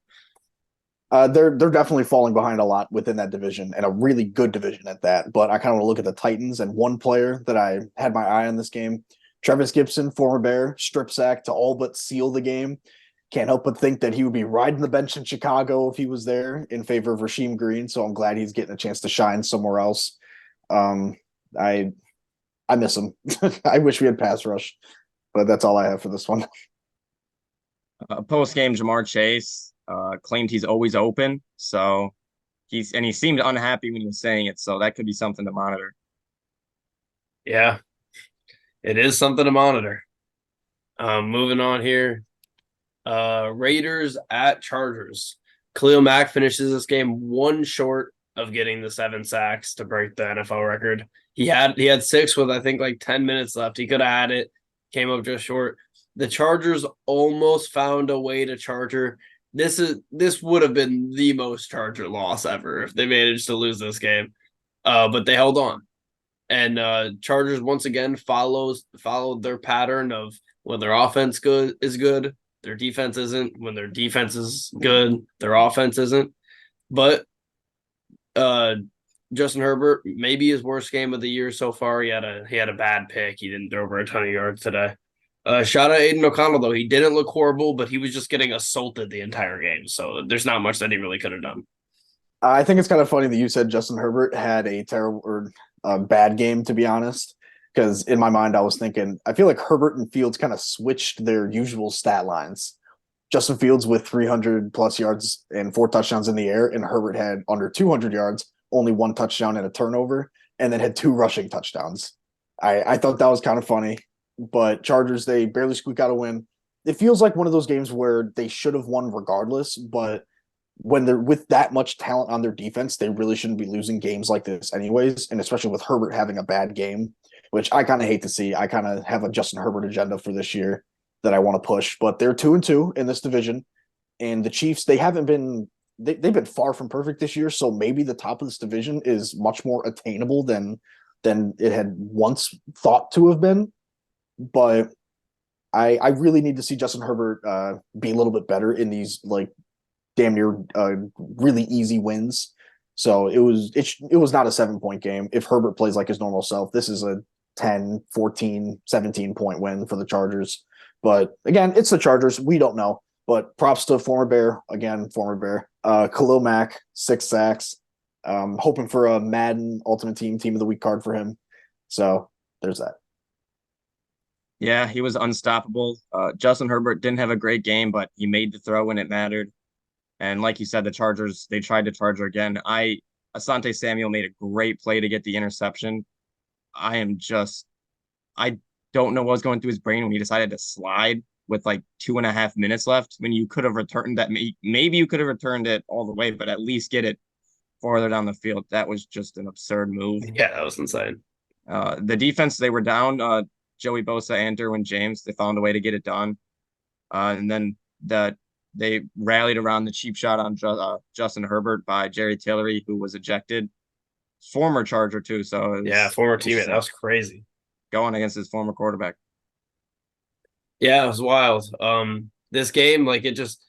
They're definitely falling behind a lot within that division, and a really good division at that. But I kind of want to look at the Titans and one player that I had my eye on this game, Travis Gibson, former Bear, strip sack to all but seal the game. Can't help but think that he would be riding the bench in Chicago if he was there in favor of Rasheem Green. So I'm glad he's getting a chance to shine somewhere else. I miss him. I wish we had pass rush, but that's all I have for this one. Post game, Jamar Chase claimed he's always open, so he seemed unhappy when he was saying it. So that could be something to monitor. Yeah, it is something to monitor. Moving on here, Raiders at Chargers. Khalil Mack finishes this game 1 short of getting the 7 sacks to break the NFL record. He had 6 with I think like 10 minutes left. He could have had it, came up just short. The Chargers almost found a way to Charger. This would have been the most Charger loss ever if they managed to lose this game. But they held on. And Chargers once again followed their pattern of when their offense is good, their defense isn't. When their defense is good, their offense isn't. But Justin Herbert, maybe his worst game of the year so far. He had a bad pick. He didn't throw over a ton of yards today. Shout out Aiden O'Connell, though. He didn't look horrible, but he was just getting assaulted the entire game. So there's not much that he really could have done. I think it's kind of funny that you said Justin Herbert had a terrible or bad game, to be honest, because in my mind, I was thinking, I feel like Herbert and Fields kind of switched their usual stat lines. Justin Fields with 300 plus yards and 4 touchdowns in the air, and Herbert had under 200 yards, only 1 touchdown and a turnover, and then had 2 rushing touchdowns. I thought that was kind of funny. But Chargers, they barely squeak out a win. It feels like one of those games where they should have won regardless, but when they're with that much talent on their defense, they really shouldn't be losing games like this anyways, and especially with Herbert having a bad game, which I kind of hate to see. I kind of have a Justin Herbert agenda for this year that I want to push, but they're 2-2 in this division, and the Chiefs, they've been far from perfect this year, so maybe the top of this division is much more attainable than it had once thought to have been. But I really need to see Justin Herbert be a little bit better in these like damn near really easy wins. So it was not a 7-point game. If Herbert plays like his normal self, this is a 10, 14, 17-point win for the Chargers. But again, it's the Chargers. We don't know. But props to former Bear. Khalil Mack, 6 sacks. Hoping for a Madden Ultimate Team of the Week card for him. So there's that. Yeah, he was unstoppable. Justin Herbert didn't have a great game, but he made the throw when it mattered. And like you said, the Chargers, they tried to charge her again. Asante Samuel made a great play to get the interception. I don't know what was going through his brain when he decided to slide with like 2.5 minutes left when you could have returned that. Maybe you could have returned it all the way, but at least get it farther down the field. That was just an absurd move. Yeah, that was insane. The defense, they were down. Joey Bosa and Derwin James, they found a way to get it done. And then the They rallied around the cheap shot on Justin Herbert by Jerry Tillery, who was ejected. Former Charger, too. So it Yeah, was former teammate. That was crazy. going against his former quarterback. Yeah, it was wild. This game, like it just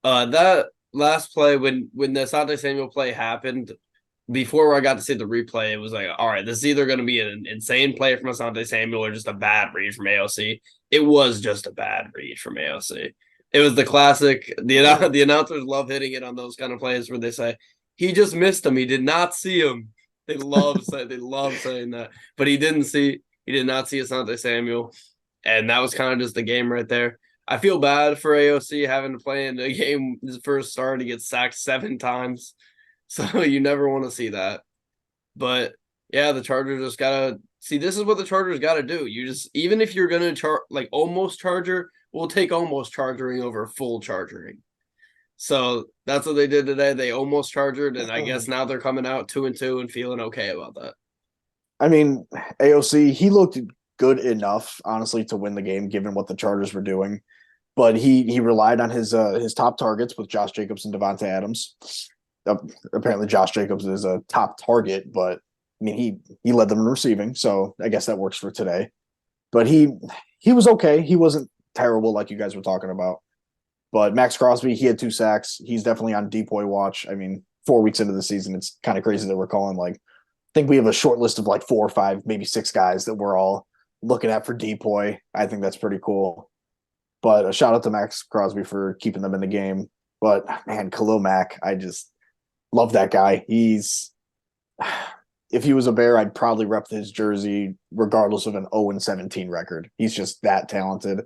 that last play when the Asante Samuel play happened, before I got to see the replay, it was like, all right, this is either going to be an insane play from Asante Samuel or just a bad read from AOC. It was just a bad read from AOC. It was the classic. The announcers love hitting it on those kind of plays where they say he just missed him. He did not see him. They love saying that, but he did not see Asante Samuel, and that was kind of just the game right there. I feel bad for AOC having to play in a game his first start. He gets sacked 7 times. So you never want to see that. But yeah, the Chargers just gotta see. This is what the Chargers gotta do. You just, even if you're gonna like almost charger, we'll take almost chargering over full chargering. So that's what they did today. They almost chargered, and I guess now they're coming out 2-2 and feeling okay about that. I mean, AOC, he looked good enough, honestly, to win the game, given what the Chargers were doing. But he relied on his top targets with Josh Jacobs and Devontae Adams. Apparently Josh Jacobs is a top target, but I mean he led them in receiving, so I guess that works for today. But he was okay. He wasn't terrible like you guys were talking about. But Max Crosby, he had 2 sacks. He's definitely on depoy watch. I mean, 4 weeks into the season, it's kind of crazy that we're calling I think we have a short list of 4 or 5, maybe 6 guys that we're all looking at for depoy. I think that's pretty cool. But a shout out to Max Crosby for keeping them in the game. But man, Khalil Mack, I just love that guy. He's, if he was a Bear, I'd probably rep his jersey regardless of an 0-17 record. He's just that talented.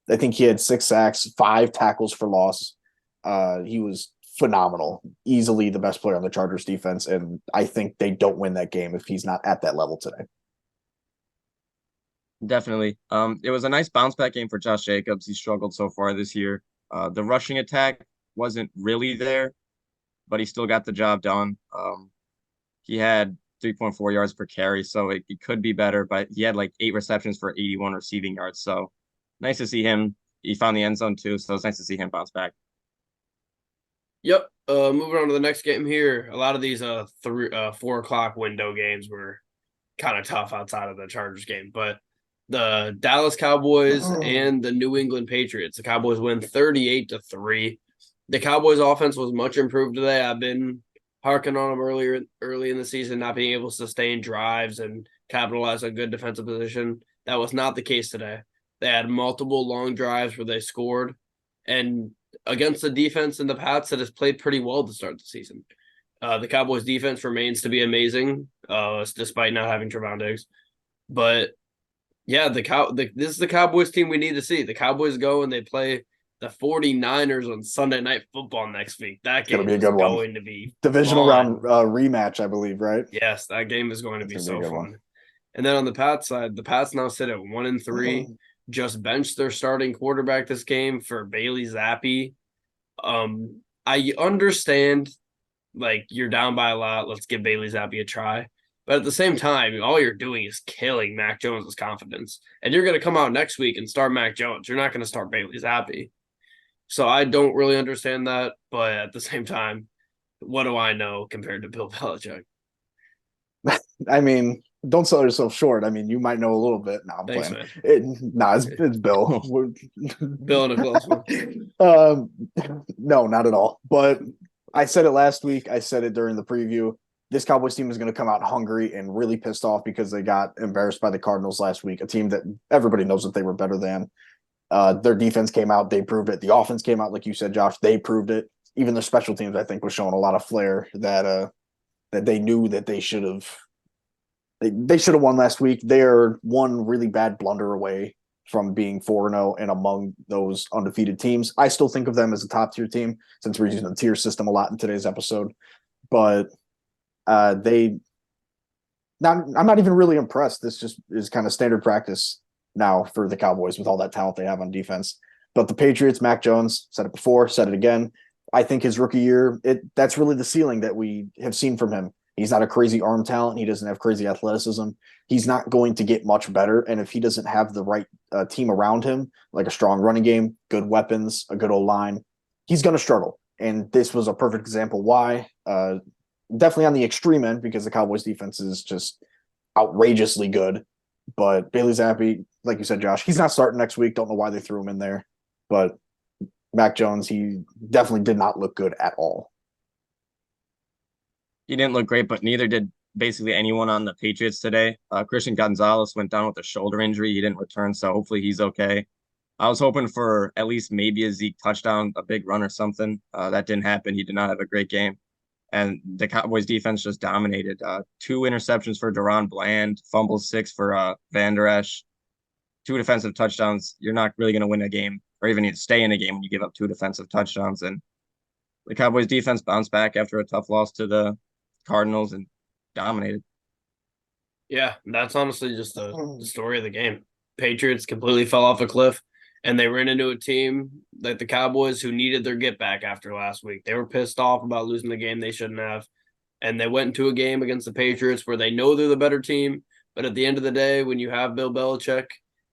I think he had 6 sacks, 5 tackles for loss. He was phenomenal. Easily the best player on the Chargers defense, and I think they don't win that game if he's not at that level today. Definitely. It was a nice bounce back game for Josh Jacobs. He struggled so far this year. The rushing attack wasn't really there, but he still got the job done. He had 3.4 yards per carry, so it could be better, but he had 8 receptions for 81 receiving yards. So nice to see him. He found the end zone too, so it's nice to see him bounce back. Yep. Moving on to the next game here. A lot of these 4 o'clock window games were kind of tough outside of the Chargers game, but the Dallas Cowboys and the New England Patriots. The Cowboys win 38-3. The Cowboys offense was much improved today. I've been harking on them early in the season, not being able to sustain drives and capitalize on good defensive position. That was not the case today. They had multiple long drives where they scored, and against the defense and the Pats that has played pretty well to start the season. The Cowboys defense remains to be amazing, despite not having Trevon Diggs. But yeah, this is the Cowboys team we need to see. The Cowboys go and they play the 49ers on Sunday Night Football next week. That game is going to be divisional round rematch, I believe, right? Yes, that game is going to be so fun. And then on the Pats side, the Pats now sit at 1-3. Just benched their starting quarterback this game for Bailey Zappi. I understand, you're down by a lot. Let's give Bailey Zappi a try. But at the same time, all you're doing is killing Mac Jones' confidence. And you're going to come out next week and start Mac Jones. You're not going to start Bailey Zappi. So I don't really understand that. But at the same time, what do I know compared to Bill Belichick? I mean, don't sell yourself short. I mean, you might know a little bit. No, I'm Thanks, playing. It's Bill. Bill in a close one. No, not at all. But I said it last week. I said it during the preview. This Cowboys team is going to come out hungry and really pissed off because they got embarrassed by the Cardinals last week, a team that everybody knows that they were better than. Their defense came out. They proved it. The offense came out, like you said, Josh. They proved it. Even their special teams, I think, was showing a lot of flair that they knew that they should have. They should have won last week. They're one really bad blunder away from being 4-0 and among those undefeated teams. I still think of them as a top-tier team since we're using the tier system a lot in today's episode. But I'm not even really impressed. This just is kind of standard practice now for the Cowboys with all that talent they have on defense. But the Patriots, Mac Jones, said it before, said it again. I think his rookie year, that's really the ceiling that we have seen from him. He's not a crazy arm talent. He doesn't have crazy athleticism. He's not going to get much better. And if he doesn't have the right team around him, like a strong running game, good weapons, a good O-line, he's going to struggle. And this was a perfect example why. Definitely on the extreme end because the Cowboys defense is just outrageously good. But Bailey Zappi, like you said, Josh, he's not starting next week. Don't know why they threw him in there. But Mac Jones, he definitely did not look good at all. He didn't look great, but neither did basically anyone on the Patriots today. Christian Gonzalez went down with a shoulder injury. He didn't return, so hopefully he's okay. I was hoping for at least maybe a Zeke touchdown, a big run or something. That didn't happen. He did not have a great game. And the Cowboys defense just dominated. 2 interceptions for Deron Bland, fumble 6 for Van Der Esch, 2 defensive touchdowns. You're not really going to win a game or even stay in a game when you give up 2 defensive touchdowns. And the Cowboys defense bounced back after a tough loss to the Cardinals and dominated. Yeah, that's honestly just the story of the game. Patriots completely fell off a cliff, and they ran into a team like the Cowboys who needed their get back after last week. They were pissed off about losing the game they shouldn't have, and they went into a game against the Patriots where they know they're the better team, but at the end of the day, when you have Bill Belichick,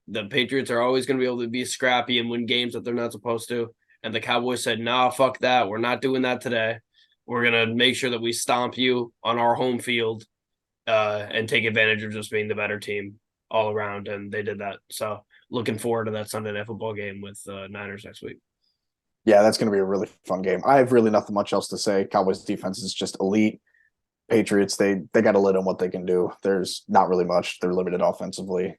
the Patriots are always going to be able to be scrappy and win games that they're not supposed to, and the Cowboys said, nah, fuck that. We're not doing that today. We're going to make sure that we stomp you on our home field and take advantage of just being the better team all around, and they did that. So looking forward to that Sunday Night Football game with Niners next week. Yeah, that's going to be a really fun game. I have really nothing much else to say. Cowboys defense is just elite. Patriots, they got to let them what they can do. There's not really much. They're limited offensively.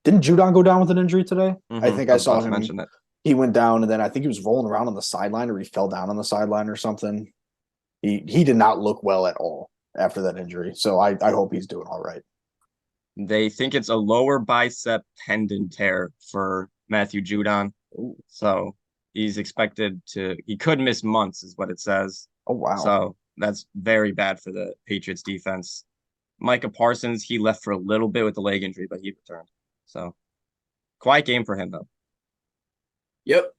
Didn't Judon go down with an injury today? I think I saw him. He went down, and then I think he was rolling around on the sideline, or he fell down on the sideline or something. He did not look well at all after that injury. So I hope he's doing all right. They think it's a lower bicep tendon tear for Matthew Judon. So he's expected he could miss months is what it says. Oh, wow. So that's very bad for the Patriots defense. Micah Parsons, he left for a little bit with the leg injury, but he returned. So quiet game for him, though. Yep.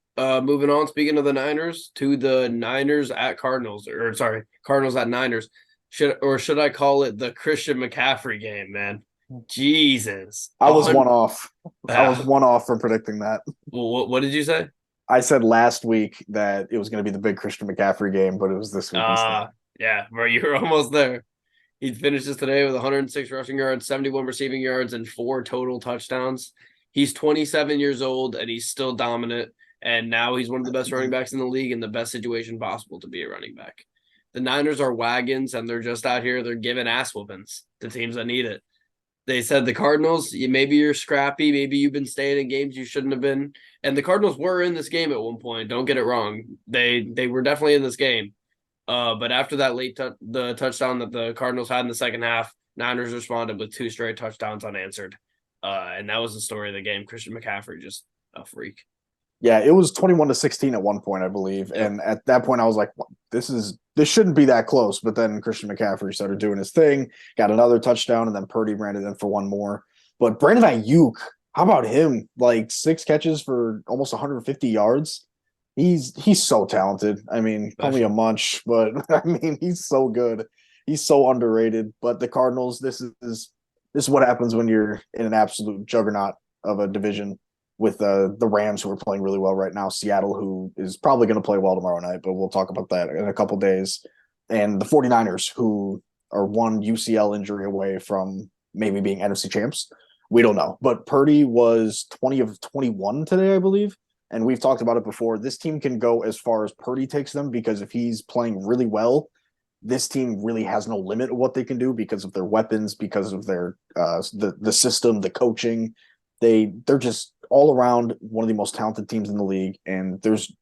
Moving on, speaking of the Niners, to the Niners at Cardinals, or sorry, Cardinals at Niners. Should I call it the Christian McCaffrey game, man? Jesus. I was one off. I was one off from predicting that. Well, what did you say? I said last week that it was going to be the big Christian McCaffrey game, but it was this week instead. Yeah, bro, you were almost there. He finishes today with 106 rushing yards, 71 receiving yards, and 4 total touchdowns. He's 27 years old, and he's still dominant. And now he's one of the best running backs in the league in the best situation possible to be a running back. The Niners are wagons, and they're just out here. They're giving ass whoopings to teams that need it. They said the Cardinals, maybe you're scrappy. Maybe you've been staying in games you shouldn't have been. And the Cardinals were in this game at one point. Don't get it wrong. They were definitely in this game. But after that the touchdown that the Cardinals had in the second half, Niners responded with 2 straight touchdowns unanswered. And that was the story of the game. Christian McCaffrey, just a freak. Yeah, it was 21-16 at one point, I believe. Yep. And at that point, I was like, this shouldn't be that close. But then Christian McCaffrey started doing his thing, got another touchdown, and then Purdy ran it in for one more. But Brandon Ayuk, how about him? Like 6 catches for almost 150 yards. He's so talented. I mean, call me a munch, but I mean, he's so good. He's so underrated. But the Cardinals, this is what happens when you're in an absolute juggernaut of a division with the Rams, who are playing really well right now, Seattle, who is probably going to play well tomorrow night, but we'll talk about that in a couple days, and the 49ers, who are one UCL injury away from maybe being NFC champs. We don't know. But Purdy was 20 of 21 today, I believe, and we've talked about it before. This team can go as far as Purdy takes them, because if he's playing really well, this team really has no limit of what they can do because of their weapons, because of their the system, the coaching. They're just all around one of the most talented teams in the league, and there's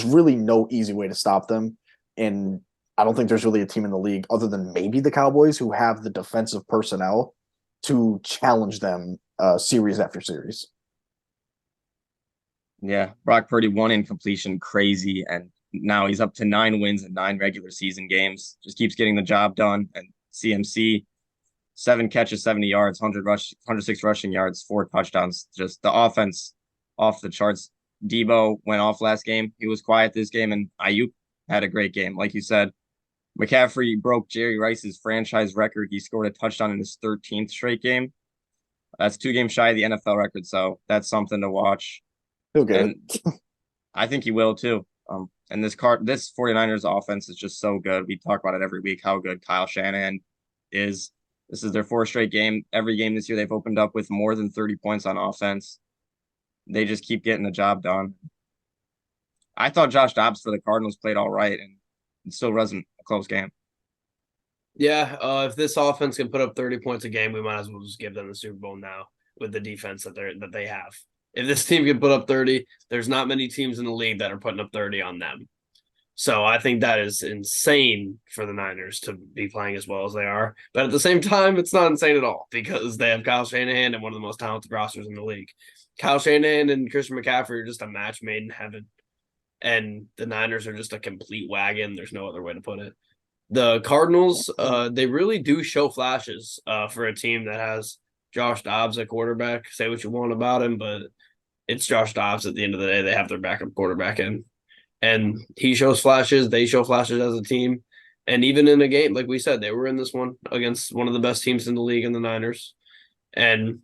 really no easy way to stop them. And I don't think there's really a team in the league other than maybe the Cowboys who have the defensive personnel to challenge them series after series. Yeah, Brock Purdy, 1 incompletion, crazy, and now he's up to 9 wins in 9 regular season games. Just keeps getting the job done. And CMC, 7 catches, 70 yards, 106 rushing yards, 4 touchdowns. Just the offense off the charts. Debo went off last game. He was quiet this game, and Ayuk had a great game. Like you said, McCaffrey broke Jerry Rice's franchise record. He scored a touchdown in his 13th straight game. That's 2 games shy of the NFL record, so that's something to watch. He'll get it. I think he will too. And this 49ers offense is just so good. We talk about it every week how good Kyle Shanahan is. This is their fourth straight game. Every game this year they've opened up with more than 30 points on offense. They just keep getting the job done. I thought Josh Dobbs for the Cardinals played all right, and it still wasn't a close game. Yeah, if this offense can put up 30 points a game, we might as well just give them the Super Bowl now with the defense that they have. If this team can put up 30, there's not many teams in the league that are putting up 30 on them. So I think that is insane for the Niners to be playing as well as they are. But at the same time, it's not insane at all because they have Kyle Shanahan and one of the most talented rosters in the league. Kyle Shanahan and Christian McCaffrey are just a match made in heaven. And the Niners are just a complete wagon. There's no other way to put it. The Cardinals, they really do show flashes for a team that has Josh Dobbs at quarterback. Say what you want about him, but it's Josh Dobbs at the end of the day. They have their backup quarterback in. And he shows flashes. They show flashes as a team. And even in a game, like we said, they were in this one against one of the best teams in the league in the Niners. And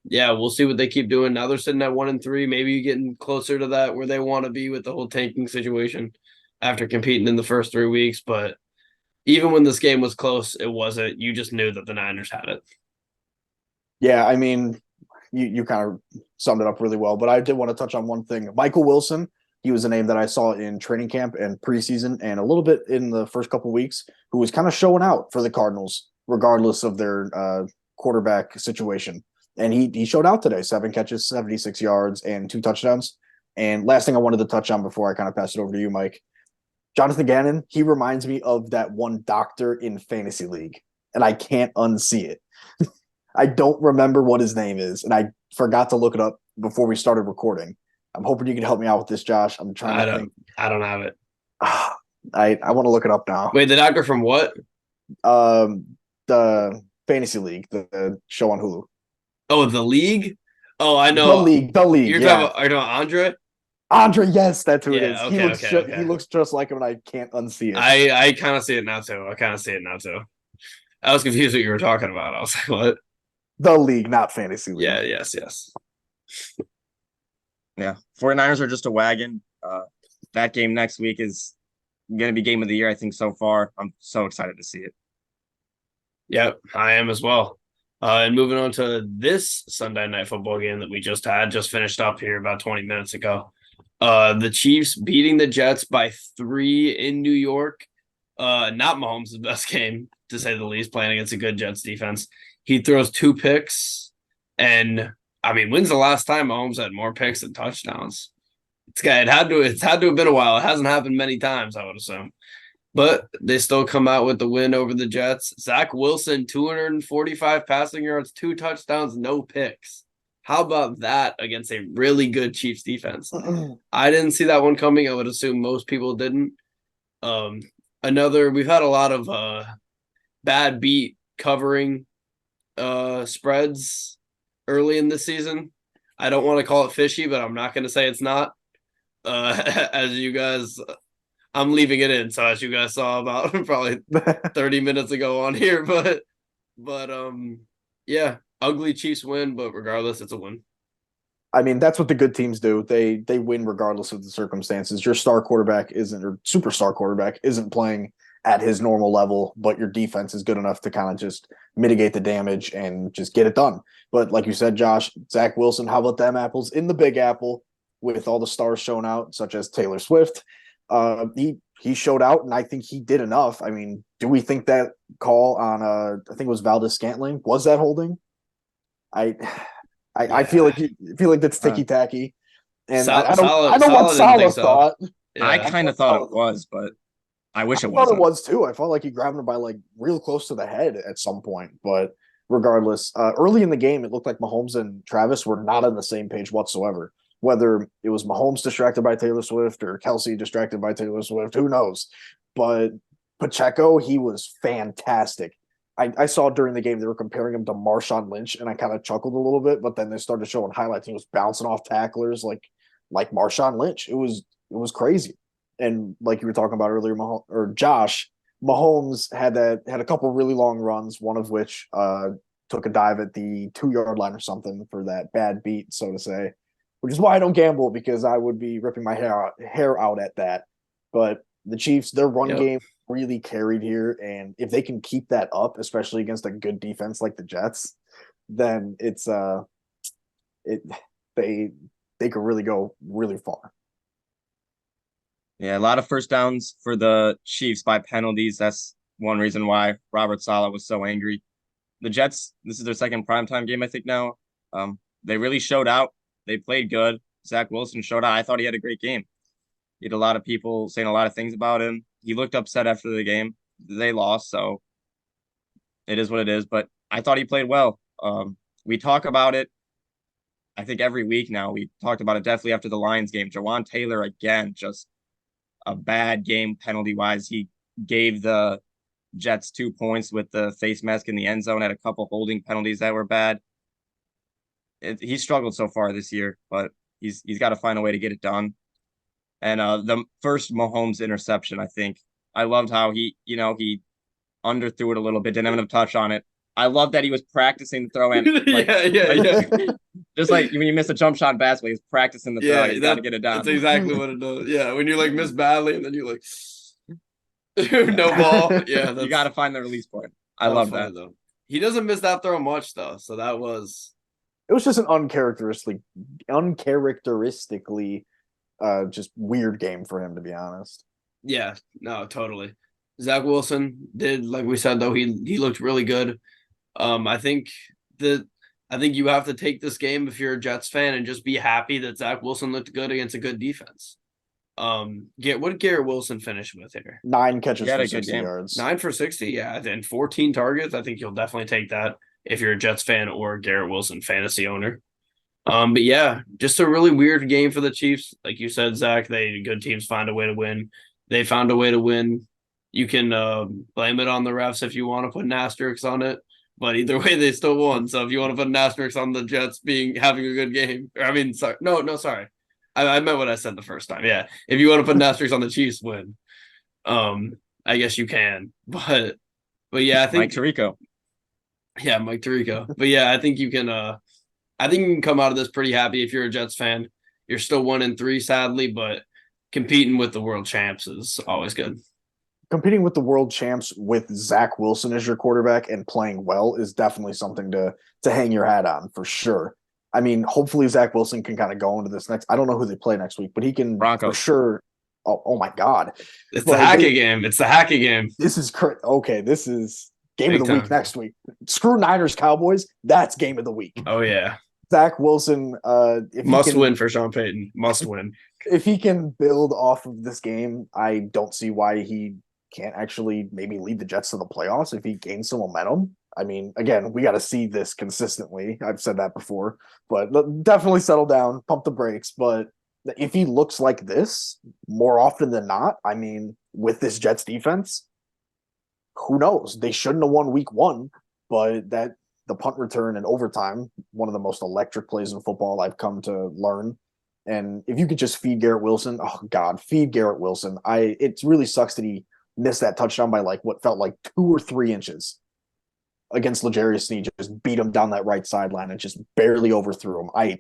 yeah, we'll see what they keep doing. Now they're sitting at 1-3, maybe getting closer to that where they want to be with the whole tanking situation after competing in the first 3 weeks. But even when this game was close, it wasn't. You just knew that the Niners had it. Yeah, I mean, you kind of summed it up really well, but I did want to touch on one thing. Michael Wilson, he was a name that I saw in training camp and preseason and a little bit in the first couple of weeks, who was kind of showing out for the Cardinals, regardless of their quarterback situation. And he showed out today, 7 catches, 76 yards, and 2 touchdowns. And last thing I wanted to touch on before I kind of pass it over to you, Mike, Jonathan Gannon, he reminds me of that one doctor in Fantasy League, and I can't unsee it. I don't remember what his name is, and I forgot to look it up before we started recording. I'm hoping you can help me out with this, Josh. I'm trying to think. I don't have it. I want to look it up now. Wait, the doctor from what? The Fantasy League, the show on Hulu. Oh, the league? Oh, I know. The league. You're yeah. talking about Andre? Andre, yes, that's who it is. Okay, He looks just like him, and I can't unsee it. I kind of see it now too. I was confused what you were talking about. I was like, what? The league, not Fantasy League. Yeah, yes. Yeah, 49ers are just a wagon. That game next week is going to be game of the year, I think, so far. I'm so excited to see it. Yep, I am as well. And moving on to this Sunday night football game that we just finished up here about 20 minutes ago. The Chiefs beating the Jets by 3 in New York. Not Mahomes' best game, to say the least, playing against a good Jets defense. He throws 2 picks, and I mean, when's the last time Mahomes had more picks than touchdowns? It's had to have been a while. It hasn't happened many times, I would assume. But they still come out with the win over the Jets. Zach Wilson, 245 passing yards, 2 touchdowns, no picks. How about that against a really good Chiefs defense? I didn't see that one coming. I would assume most people didn't. We've had a lot of bad beat covering spreads early in this season. I don't want to call it fishy, but I'm not going to say it's not. As you guys, I'm leaving it in. So as you guys saw about probably 30 minutes ago on here, but yeah, ugly Chiefs win, but regardless, it's a win. I mean, that's what the good teams do. They win regardless of the circumstances. Your star quarterback or superstar quarterback isn't playing at his normal level, but your defense is good enough to kind of just mitigate the damage and just get it done. But like you said, Josh, Zach Wilson, how about them apples in the Big Apple with all the stars shown out, such as Taylor Swift? He showed out, and I think he did enough. I mean, do we think that call on I think it was Valdez-Scantling, was that holding? I feel like that's ticky tacky, and I know what Salah thought. Yeah. I kind of thought it was, but I wish it wasn't. I thought it was too. I felt like he grabbed him by like real close to the head at some point. But regardless, early in the game, it looked like Mahomes and Travis were not on the same page whatsoever. Whether it was Mahomes distracted by Taylor Swift or Kelsey distracted by Taylor Swift, who knows? But Pacheco, he was fantastic. I saw during the game they were comparing him to Marshawn Lynch, and I kind of chuckled a little bit. But then they started showing highlights. He was bouncing off tacklers like Marshawn Lynch. It was crazy. And like you were talking about earlier, Josh, Mahomes had a couple really long runs, one of which took a dive at the 2-yard line or something for that bad beat, so to say. which is why I don't gamble because I would be ripping my hair out at that. But the Chiefs, their run game really carried here, and if they can keep that up, especially against a good defense like the Jets, then it's they could really go really far. Yeah, a lot of first downs for the Chiefs by penalties. That's one reason why Robert Saleh was so angry. The Jets, this is their second primetime game, I think now. They really showed out. They played good. Zach Wilson showed out. I thought he had a great game. He had a lot of people saying a lot of things about him. He looked upset after the game. They lost, so it is what it is. But I thought he played well. We talk about it, I think, every week now. We talked about it definitely after the Lions game. Jawan Taylor, again, just a bad game penalty-wise. He gave the Jets 2 points with the face mask in the end zone, had a couple holding penalties that were bad. He struggled so far this year, but he's got to find a way to get it done. And the first Mahomes interception, I think, I loved how he underthrew it a little bit, didn't have enough touch on it. I love that he was practicing the throw in. Yeah. Just like when you miss a jump shot in basketball, he's practicing the throw. He's got to get it done. That's exactly what it does. Yeah, when you like miss badly and then you like no ball. Yeah, you got to find the release point. I love that. Though. He doesn't miss that throw much though, so that was. It was just an uncharacteristically just weird game for him, to be honest. Yeah, no, totally. Zach Wilson did, like we said, though, he looked really good. I think you have to take this game if you're a Jets fan and just be happy that Zach Wilson looked good against a good defense. What did Garrett Wilson finish with here? 9 catches for 60 yards. 9 for 60, yeah, and 14 targets. I think you'll definitely take that if you're a Jets fan or a Garrett Wilson fantasy owner. But yeah, just a really weird game for the Chiefs. Like you said, Zach, good teams find a way to win. They found a way to win. You can blame it on the refs if you want to put an asterisk on it, but either way, they still won. So if you want to put an asterisk on the Jets having a good game, sorry. I meant what I said the first time. Yeah, if you want to put an asterisk on the Chiefs win, I guess you can. But yeah, I think Mike Tirico. Yeah, Mike Tirico. But yeah, I think you can. I think you can come out of this pretty happy if you're a Jets fan. You're still 1-3, sadly, but competing with the world champs is always good. Competing with the world champs with Zach Wilson as your quarterback and playing well is definitely something to hang your hat on for sure. I mean, hopefully Zach Wilson can kind of go into this next. I don't know who they play next week, but he can for sure. Oh my God! It's the Hackett game. It's the Hackett game. This is okay. This is game of the week next week. Screw Niners Cowboys. That's game of the week. Oh yeah. Zach Wilson, must win for Sean Payton. Must win. If he can build off of this game, I don't see why he can't actually maybe lead the Jets to the playoffs if he gains some momentum. I mean, again, we got to see this consistently. I've said that before, but definitely settle down, pump the brakes. But if he looks like this more often than not, I mean, with this Jets defense, who knows? They shouldn't have won week 1, but the punt return and overtime, one of the most electric plays in football I've come to learn. And if you could just feed Garrett Wilson, oh God, feed Garrett Wilson. It really sucks that he missed that touchdown by like what felt like 2 or 3 inches against L'Jarius Sneed. Just beat him down that right sideline and just barely overthrew him.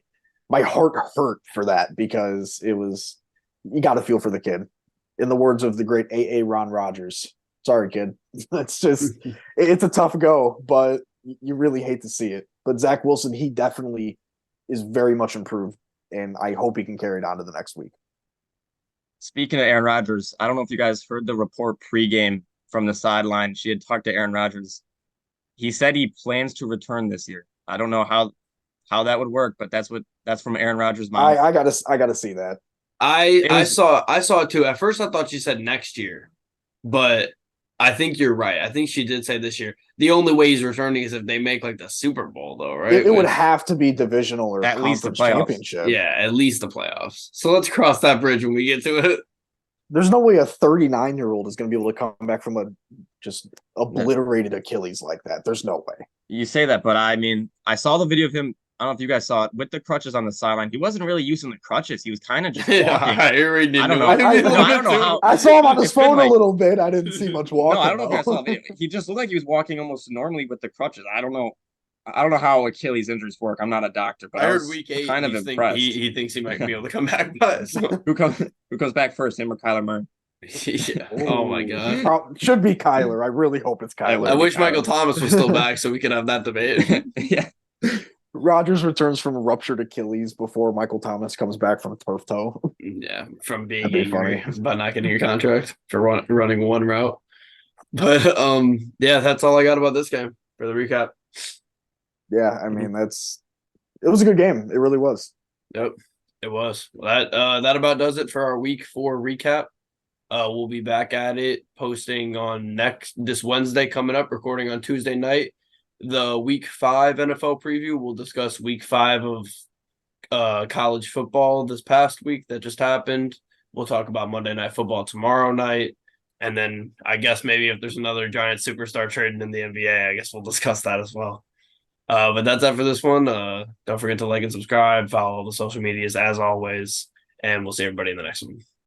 My heart hurt for that because you got to feel for the kid. In the words of the great A.A. Ron Rodgers, sorry, kid. It's a tough go, but you really hate to see it. But Zach Wilson, he definitely is very much improved, and I hope he can carry it on to the next week. Speaking of Aaron Rodgers, I don't know if you guys heard the report pregame from the sideline. She had talked to Aaron Rodgers. He said he plans to return this year. I don't know how that would work, but that's from Aaron Rodgers' mouth. I gotta see that. I saw it too. At first, I thought she said next year, but I think you're right. I think she did say this year. The only way he's returning is if they make like the Super Bowl, though, right? It would have to be divisional or at least the championship. Yeah, at least the playoffs. So let's cross that bridge when we get to it. There's no way a 39-year-old is going to be able to come back from a just obliterated Achilles like that. There's no way. You say that, but I mean, I saw the video of him. I don't know if you guys saw it with the crutches on the sideline. He wasn't really using the crutches. He was kind of just walking. I don't know. I don't know how. I saw him on his phone a little bit. I didn't see much walking. No, I don't know if I saw it. He just looked like he was walking almost normally with the crutches. I don't know. I don't know how Achilles injuries work. I'm not a doctor, but I I heard was week 8. kind of impressed. He thinks he might be able to come back by it. So. Who comes back first, him or Kyler Murray? Yeah. Oh my god. Should be Kyler. I really hope it's I Kyler. I would be wish Michael Kyler. Thomas was still back so we could have that debate. Yeah. Rodgers returns from a ruptured Achilles before Michael Thomas comes back from turf toe. Yeah, from being That'd be angry funny. about not getting your contract for running one route. But yeah, that's all I got about this game for the recap. Yeah, I mean it was a good game. It really was. Yep, it was. Well, that about does it for our week 4 recap. We'll be back at it, posting on this Wednesday coming up, recording on Tuesday night. The week 5 NFL preview. We'll discuss week 5 of college football this past week that just happened. We'll talk about Monday Night Football tomorrow night. And then I guess maybe if there's another giant superstar trading in the NBA, I guess we'll discuss that as well. But that's it for this one. Don't forget to like and subscribe, follow all the social medias as always, and we'll see everybody in the next one.